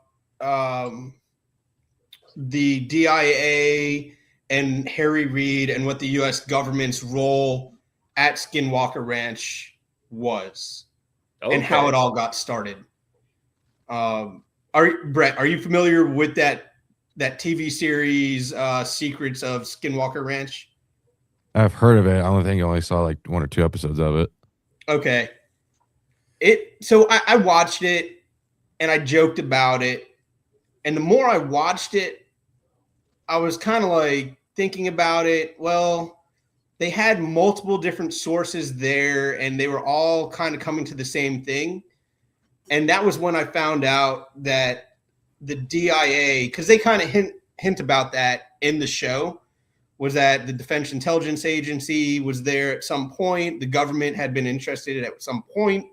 the DIA and Harry Reid and what the U.S. government's role at Skinwalker Ranch was, and how it all got started. Brett, are you familiar with that TV series, Secrets of Skinwalker Ranch? I've heard of it. I don't think I only saw like 1 or 2 episodes of it. Okay. So I watched it and I joked about it. And the more I watched it, I was kind of like thinking about it. Well, they had multiple different sources there, and they were all kind of coming to the same thing. And that was when I found out that the DIA, because they kind of hint about that in the show, was that the Defense Intelligence Agency was there at some point. The government had been interested at some point.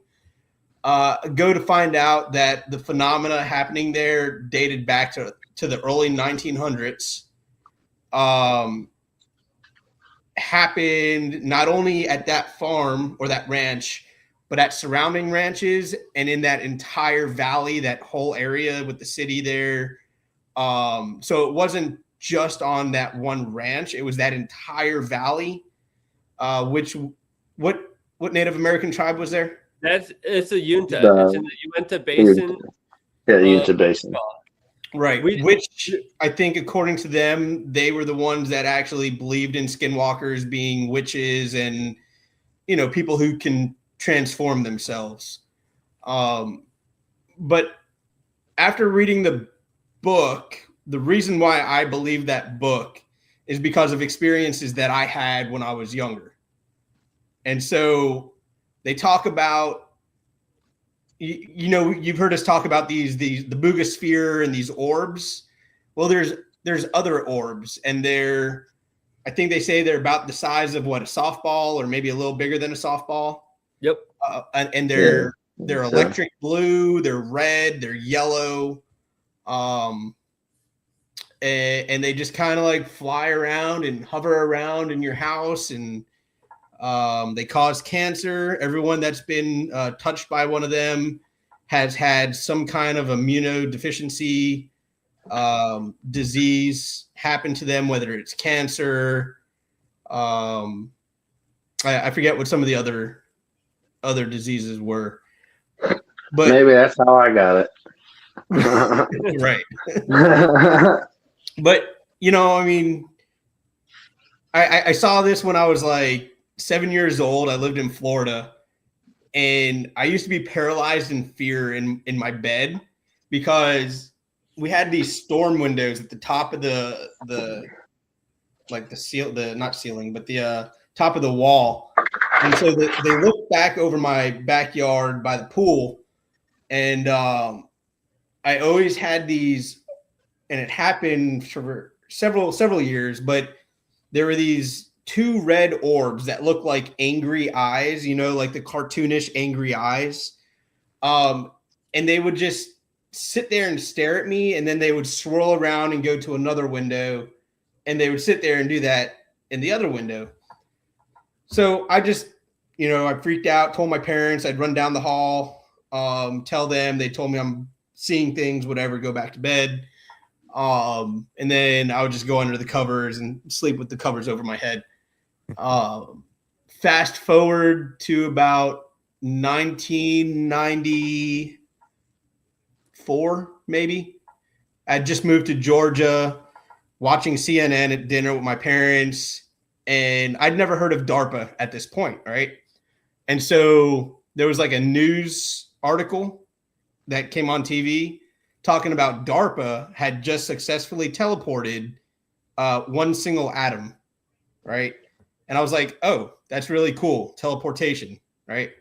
Go to find out that the phenomena happening there dated back to the early 1900s. Happened not only at that farm or that ranch, but at surrounding ranches and in that entire valley, that whole area with the city there. So it wasn't just on that one ranch; it was that entire valley. What Native American tribe was there? It's a Uinta. It's in the Uinta Basin. Yeah, the Uinta Basin. Right. Which I think, according to them, they were the ones that actually believed in skinwalkers being witches and, people who can transform themselves. But after reading the book, the reason why I believe that book is because of experiences that I had when I was younger. And so they talk about, you've heard us talk about the Boogosphere and these orbs. Well, there's other orbs, and I think they say they're about the size of a softball, or maybe a little bigger than a softball. Yep. And they're electric blue, they're red, they're yellow. And they just kind of like fly around and hover around in your house, and they cause cancer. Everyone that's been touched by one of them has had some kind of immunodeficiency disease happen to them, whether it's cancer. I forget what some of the other diseases were, but maybe that's how I got it. Right. But I saw this when I was like 7 years old. I lived in Florida, and I used to be paralyzed in fear in my bed, because we had these storm windows at the top of the top of the wall. And so they looked back over my backyard by the pool. And I always had these, and it happened for several years, but there were these 2 red orbs that looked like angry eyes, like the cartoonish angry eyes. And they would just sit there and stare at me, and then they would swirl around and go to another window, and they would sit there and do that in the other window. So I just, I freaked out, told my parents, I'd run down the hall, tell them, they told me I'm seeing things, whatever, go back to bed. And then I would just go under the covers and sleep with the covers over my head. Fast forward to about 1994, maybe. I just moved to Georgia, watching CNN at dinner with my parents, and I'd never heard of DARPA at this point, right? And so there was like a news article that came on TV talking about DARPA had just successfully teleported one single atom, right? And I was like, oh, that's really cool, teleportation, right?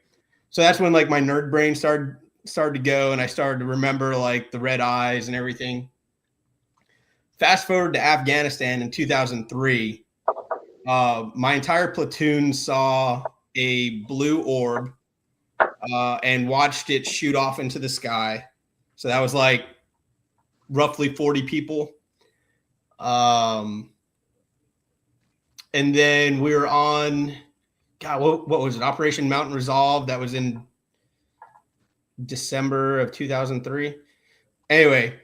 So that's when like my nerd brain started to go, and I started to remember like the red eyes and everything. Fast forward to Afghanistan in 2003, my entire platoon saw a blue orb and watched it shoot off into the sky. So that was like roughly 40 people. And then we were on, God, what was it? Operation Mountain Resolve. That was in December of 2003. Anyway,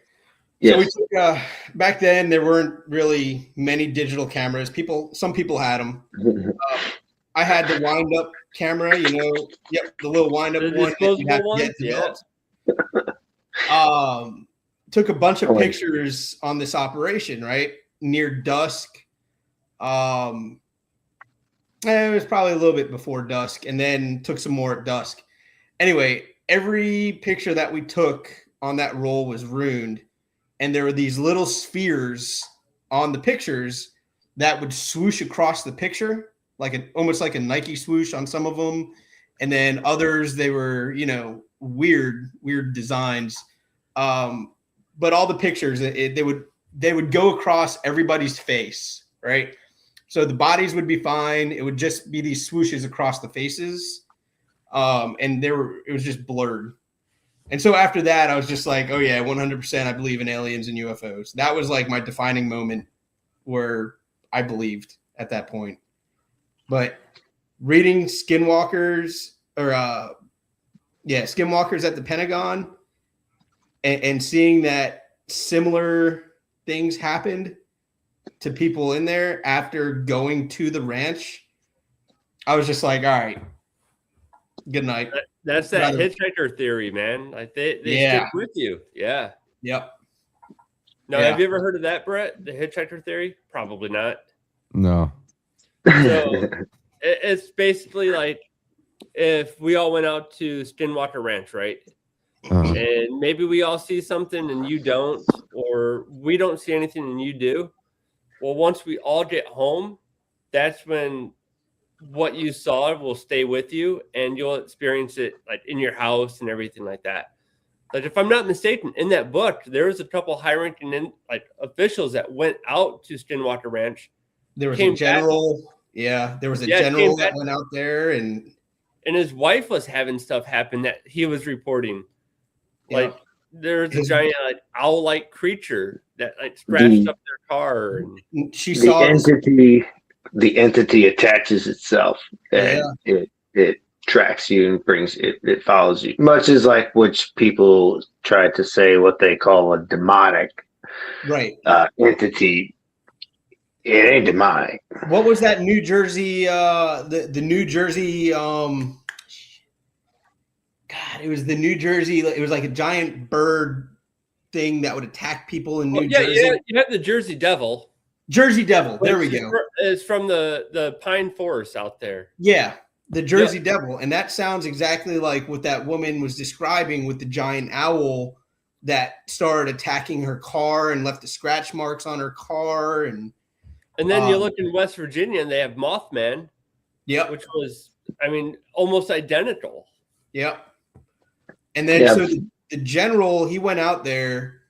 so we took, back then there weren't really many digital cameras. Some people had them. I had the wind up camera, the little wind up one. Disposable ones, yeah. Took a bunch of pictures on this operation, right? Near dusk. It was probably a little bit before dusk, and then took some more at dusk. Anyway, every picture that we took on that roll was ruined, and there were these little spheres on the pictures that would swoosh across the picture, almost like a Nike swoosh on some of them, and then others they were weird designs. But all the pictures they would go across everybody's face, right? So the bodies would be fine. It would just be these swooshes across the faces. And it was just blurred. And so after that, I was just like, oh yeah, 100% I believe in aliens and UFOs. That was like my defining moment where I believed at that point. But reading Skinwalkers Skinwalkers at the Pentagon and seeing that similar things happened to people in there after going to the ranch, I was just like, all right, good night. That's that hitchhiker theory, man. Like they stick with you. Yeah. Yep. Now, have you ever heard of that, Brett? The hitchhiker theory? Probably not. No. So it's basically like if we all went out to Skinwalker Ranch, right? And maybe we all see something and you don't, or we don't see anything and you do. Well, once we all get home, that's when what you saw will stay with you and you'll experience it like in your house and everything like that. Like if I'm not mistaken, in that book, there was a couple high-ranking officials that went out to Skinwalker Ranch. There was a general. There was a general that went out there, and his wife was having stuff happen that he was reporting. Like there's a giant owl-like creature that scratched up their car, and she saw the entity attaches itself, and it tracks you and it follows you, much as like which people try to say what they call a demonic entity. It ain't demonic. What was that New Jersey the New Jersey it was the New Jersey, it was like a giant bird thing that would attack people in New Jersey. Yeah, you have the Jersey Devil. There we go. It's from the pine forest out there. Yeah, the Jersey Devil. And that sounds exactly like what that woman was describing with the giant owl that started attacking her car and left the scratch marks on her car. And then you look in West Virginia and they have Mothman. Yep. Which was, almost identical. Yep. And then so the general, he went out there,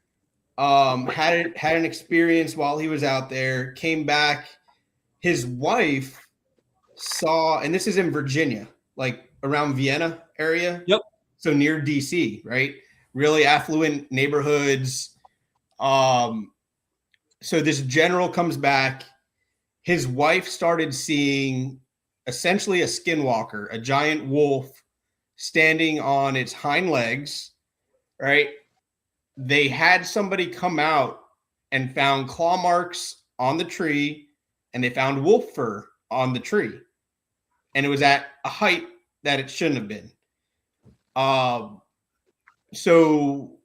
had an experience while he was out there, came back. his wife saw, and this is in Virginia, like around Vienna area. Yep. So near DC, right? Really affluent neighborhoods. So this general comes back. His wife started seeing essentially a skinwalker, a giant wolf standing on its hind legs, right? They had somebody come out and found claw marks on the tree, and they found wolf fur on the tree. And it was at a height that it shouldn't have been. So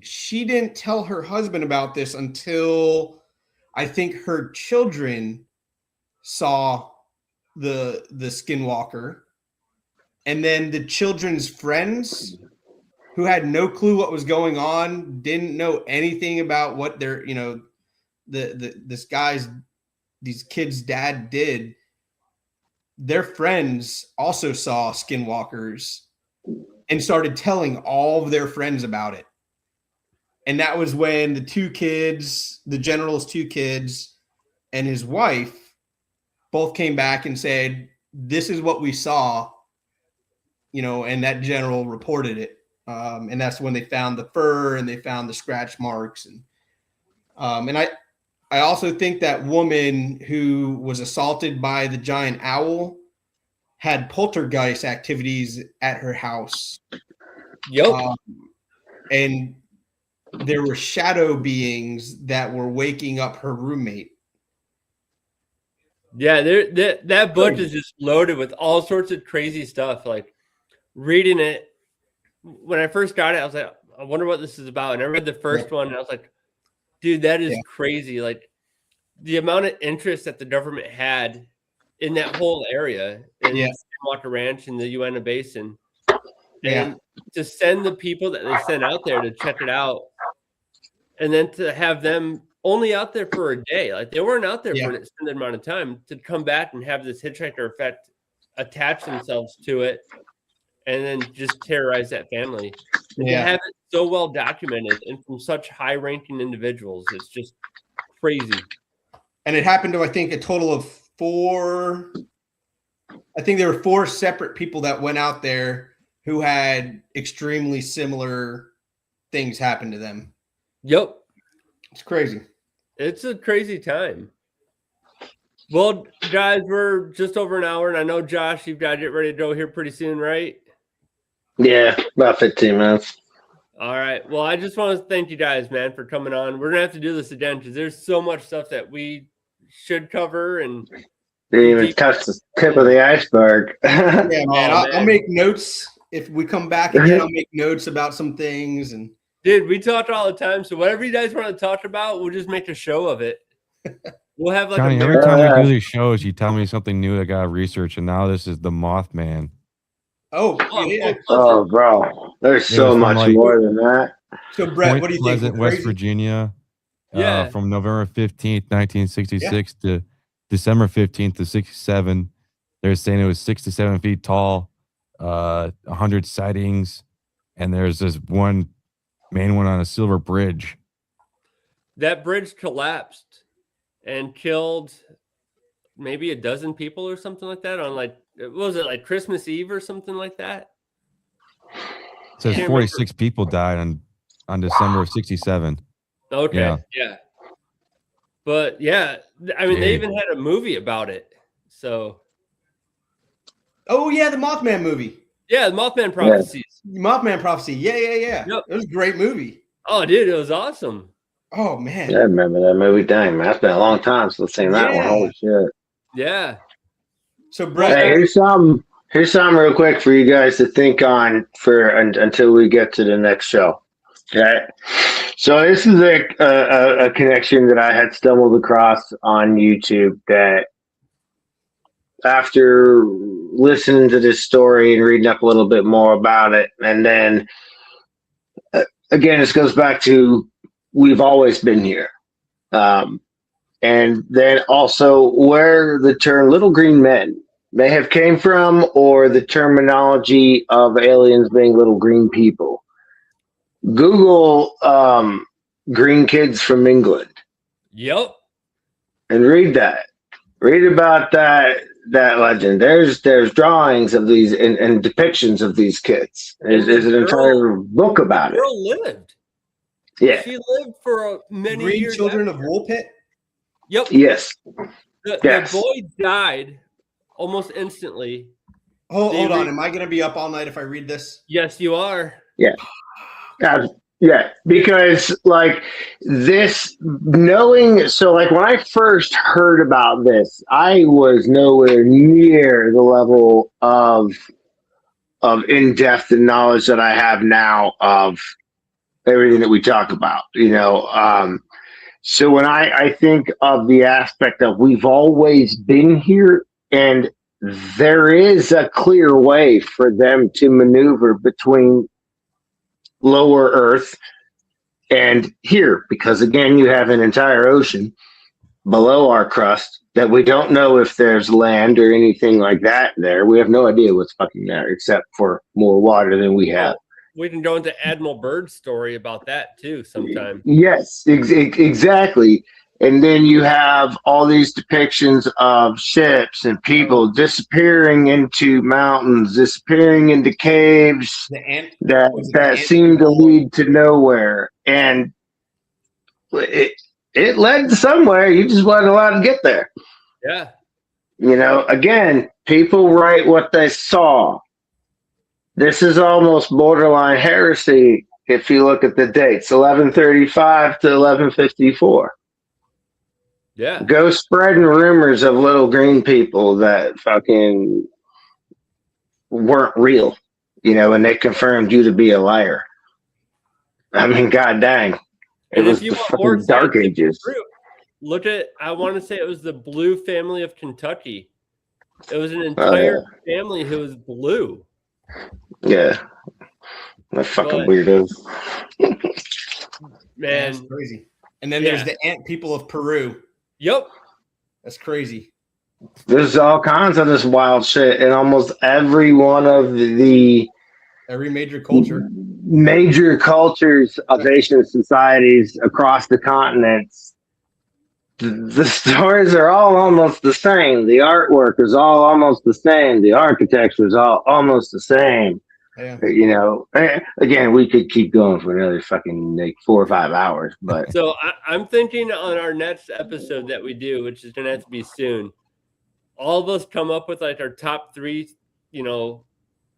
she didn't tell her husband about this until I think her children saw the skinwalker, and then the children's friends who had no clue what was going on, didn't know anything about what their, these kids' dad did. Their friends also saw skinwalkers and started telling all of their friends about it. And that was when the general's two kids and his wife both came back and said, this is what we saw, and that general reported it. And that's when they found the fur and they found the scratch marks. And I also think that woman who was assaulted by the giant owl had poltergeist activities at her house. Yep. And there were shadow beings that were waking up her roommate. Yeah, that book is just loaded with all sorts of crazy stuff. Like reading it, when I first got it, I was like, I wonder what this is about. And I read the first one, and I was like, dude, that is crazy. Like the amount of interest that the government had in that whole area, in Walker Ranch and the Uinta Basin, and to send the people that they sent out there to check it out, and then to have them only out there for a day. Like they weren't out there for an extended amount of time, to come back and have this hitchhiker effect attach themselves to it and then just terrorize that family. And to have it so well documented and from such high ranking individuals, it's just crazy. And it happened to, I think, a total of 4. I think there were 4 separate people that went out there who had extremely similar things happen to them. Yep. It's crazy. It's a crazy time. Well, guys, we're just over an hour, and I know, Josh, you've got to get ready to go here pretty soon, right? Yeah, about 15 minutes. All right. Well, I just want to thank you guys, man, for coming on. We're going to have to do this again because there's so much stuff that we should cover. And didn't even touch the tip of the iceberg. Yeah, man. I'll make notes. If we come back again, I'll make notes about some things. And dude, we talk all the time. So whatever you guys want to talk about, we'll just make a show of it. We'll have like Johnny, every time we do these shows, you tell me something new that got research, and now this is the Mothman. Oh, yeah. Oh, bro. There's so much more than that. So, Brett, Point what do you Pleasant, think? West Virginia. From November 15th, 1966 to December 15th to 67. They're saying it was 67 feet tall, 100 sightings, and there's this one main one on a silver bridge. That bridge collapsed and killed maybe a dozen people or something like that on what was it, like Christmas Eve or something like that? It says 46 people died on December of 67. Okay, yeah. But yeah, I mean, they even had a movie about it. So. Oh yeah, the Mothman movie. Yeah, the Mothman Prophecies. Mothman Prophecy. Yeah. Yep. It was a great movie. Oh, dude, it was awesome. Oh man. Yeah, I remember that movie. Dang, man, it's been a long time since I've seen that one. Holy shit. Yeah. So, Brett, hey, here's something real quick for you guys to think on until we get to the next show. Okay. So this is a connection that I had stumbled across on YouTube, that after listening to this story and reading up a little bit more about it, and then again, this goes back to we've always been here. And then also where the term little green men may have came from, or the terminology of aliens being little green people. Google green kids from England. Yep. And read that. Read about that legend. There's drawings of these and depictions of these kids. There's an entire book about the it. girl lived. Yeah. She lived for many Green years. Children after. of Woolpit. Yep. Yes. The Yes. boy died almost instantly. Hold on. Am I going to be up all night if I read this? Yes, you are. Yeah. Yeah, because like this knowing, so like when I first heard about this, I was nowhere near the level of in-depth knowledge that I have now of everything that we talk about, so when I think of the aspect of we've always been here and there is a clear way for them to maneuver between lower Earth and here, because again, you have an entire ocean below our crust that we don't know if there's land or anything like that there. We have no idea what's fucking there except for more water than we have. We can go into Admiral Byrd's story about that too sometime. Yes, exactly. And then you have all these depictions of ships and people disappearing into mountains, disappearing into caves that seem to lead to nowhere. And it led to somewhere. You just wasn't allowed to get there. Yeah. Again, people write what they saw. This is almost borderline heresy if you look at the dates, 1135 to 1154. Yeah. Go spreading rumors of little green people that fucking weren't real, and they confirmed you to be a liar. I mean, god dang. It was the fucking Dark Ages. Look at, I want to say it was the Blue family of Kentucky. It was an entire family who was blue. Yeah. That fucking weirdos. Man. That's crazy. And then there's the ant people of Peru. Yep. That's crazy. There's all kinds of this wild shit in almost every one of every major cultures of Asian societies across the continents. The stories are all almost the same. The artwork is all almost the same. The architecture is all almost the same. Yeah. Again, we could keep going for another fucking 4 or 5 hours, but so I'm thinking on our next episode that we do, which is gonna have to be soon, all of us come up with like our top 3,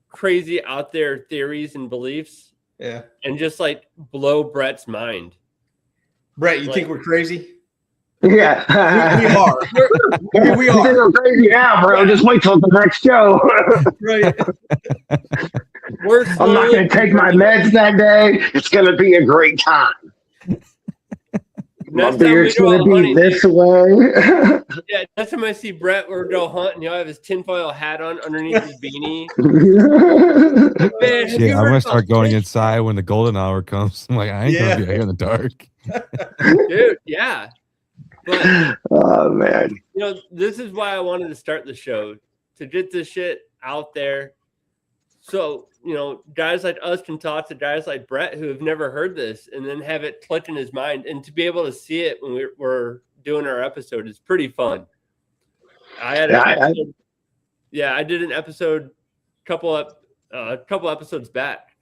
crazy out there theories and beliefs. Yeah. And just like blow Brett's mind. Brett, you think we're crazy? Yeah. We are. We are. We're crazy now, bro. Just wait till the next show. Right. I'm not going to take my meds that day. It's going to be a great time. My beard's going to be this way. Yeah, next time I see Brett, we're going to go hunt, and he'll have his tinfoil hat on underneath his beanie. Man, I'm going to start going inside when the golden hour comes. I'm like, I ain't going to be out here in the dark. Dude, yeah. But, oh, man. This is why I wanted to start the show, to get this shit out there. So, guys like us can talk to guys like Brett who have never heard this and then have it click in his mind. And to be able to see it when we're doing our episode is pretty fun. I did an episode a couple episodes back.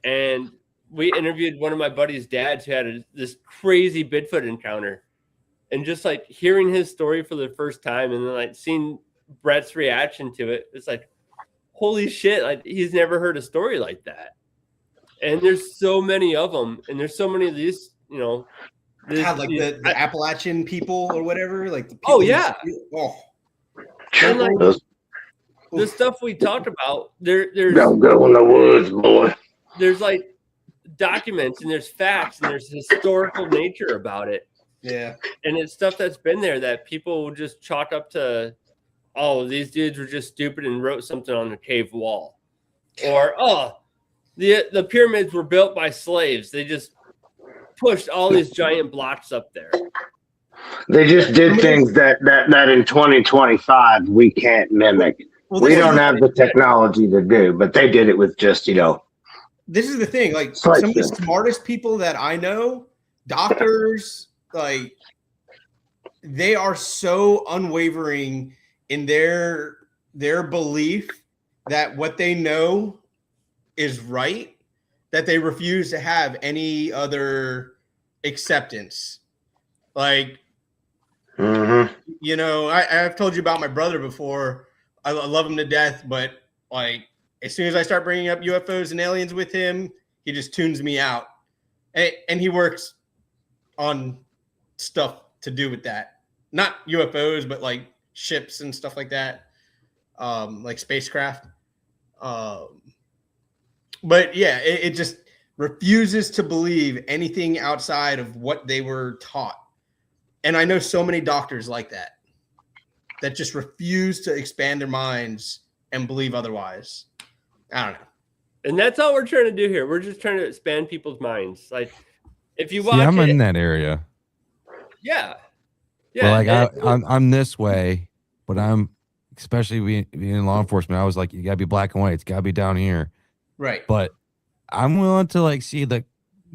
And we interviewed one of my buddy's dads who had this crazy Bigfoot encounter. And just like hearing his story for the first time and then like seeing Brett's reaction to it, it's like, holy shit, like he's never heard a story like that. And there's so many of them, and there's so many of these, the Appalachian people or whatever, like the people. Oh yeah. And like the stuff we talked about, there's don't go in the woods, boy. There's like documents and there's facts and there's historical nature about it. Yeah. And it's stuff that's been there that people will just chalk up to, oh, these dudes were just stupid and wrote something on the cave wall. Or, oh, the pyramids were built by slaves. They just pushed all these giant blocks up there. They just did things that in 2025 we can't mimic. Well, we don't have the technology to do, but they did it with just, This is the thing. Like some of the smartest people that I know, doctors, like they are so unwavering in their belief that what they know is right, that they refuse to have any other acceptance. Like, you know, I've told you about my brother before. I love him to death, but like as soon as I start bringing up UFOs and aliens with him, he just tunes me out. And he works on stuff to do with that. Not UFOs, but like ships and stuff like that, like spacecraft. But yeah, it just refuses to believe anything outside of what they were taught. And I know so many doctors like that just refuse to expand their minds and believe otherwise. I don't know. And that's all we're trying to do here. We're just trying to expand people's minds. Like, if you watch I'm in that area. Yeah. Well, like I'm this way, but I'm especially being in law enforcement. I was like, you gotta be black and white. It's gotta be down here. Right. But I'm willing to like see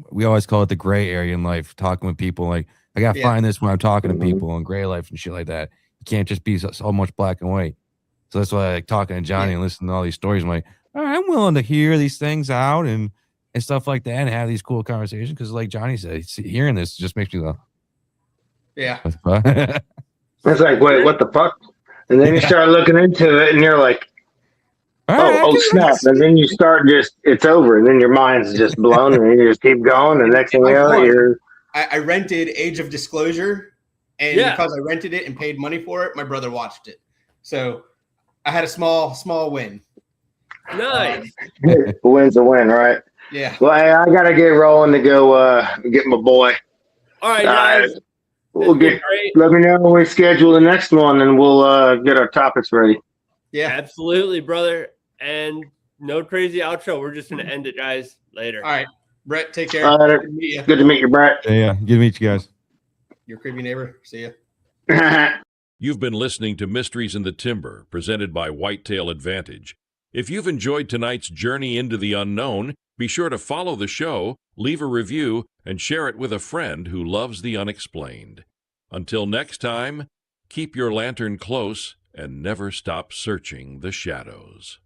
we always call it the gray area in life, talking with people. Like I gotta find this when I'm talking to people in gray life and shit like that. You can't just be so much black and white. So that's why I like talking to Johnny and listening to all these stories. I'm like, all right, I'm willing to hear these things out and stuff like that and have these cool conversations. Because like Johnny said, hearing this just makes me go, yeah. It's like, wait, what the fuck? And then you start looking into it and you're like, oh snap. And then you start it's over. And then your mind's just blown and you just keep going. And next thing you know, I rented Age of Disclosure. And because I rented it and paid money for it, my brother watched it. So I had a small win. Nice. A win's a win, right? Yeah. Well, hey, I got to get rolling to go get my boy. All right, guys. Let me know when we schedule the next one and we'll get our topics ready. Yeah. Absolutely, brother. And no crazy outro. We're just going to end it, guys. Later. All right. Brett, take care. Good to meet you, Brett. Yeah. Good to meet you guys. Your creepy neighbor. See ya. You've been listening to Mysteries in the Timber, presented by Whitetail Advantage. If you've enjoyed tonight's journey into the unknown, be sure to follow the show, leave a review, and share it with a friend who loves the unexplained. Until next time, keep your lantern close and never stop searching the shadows.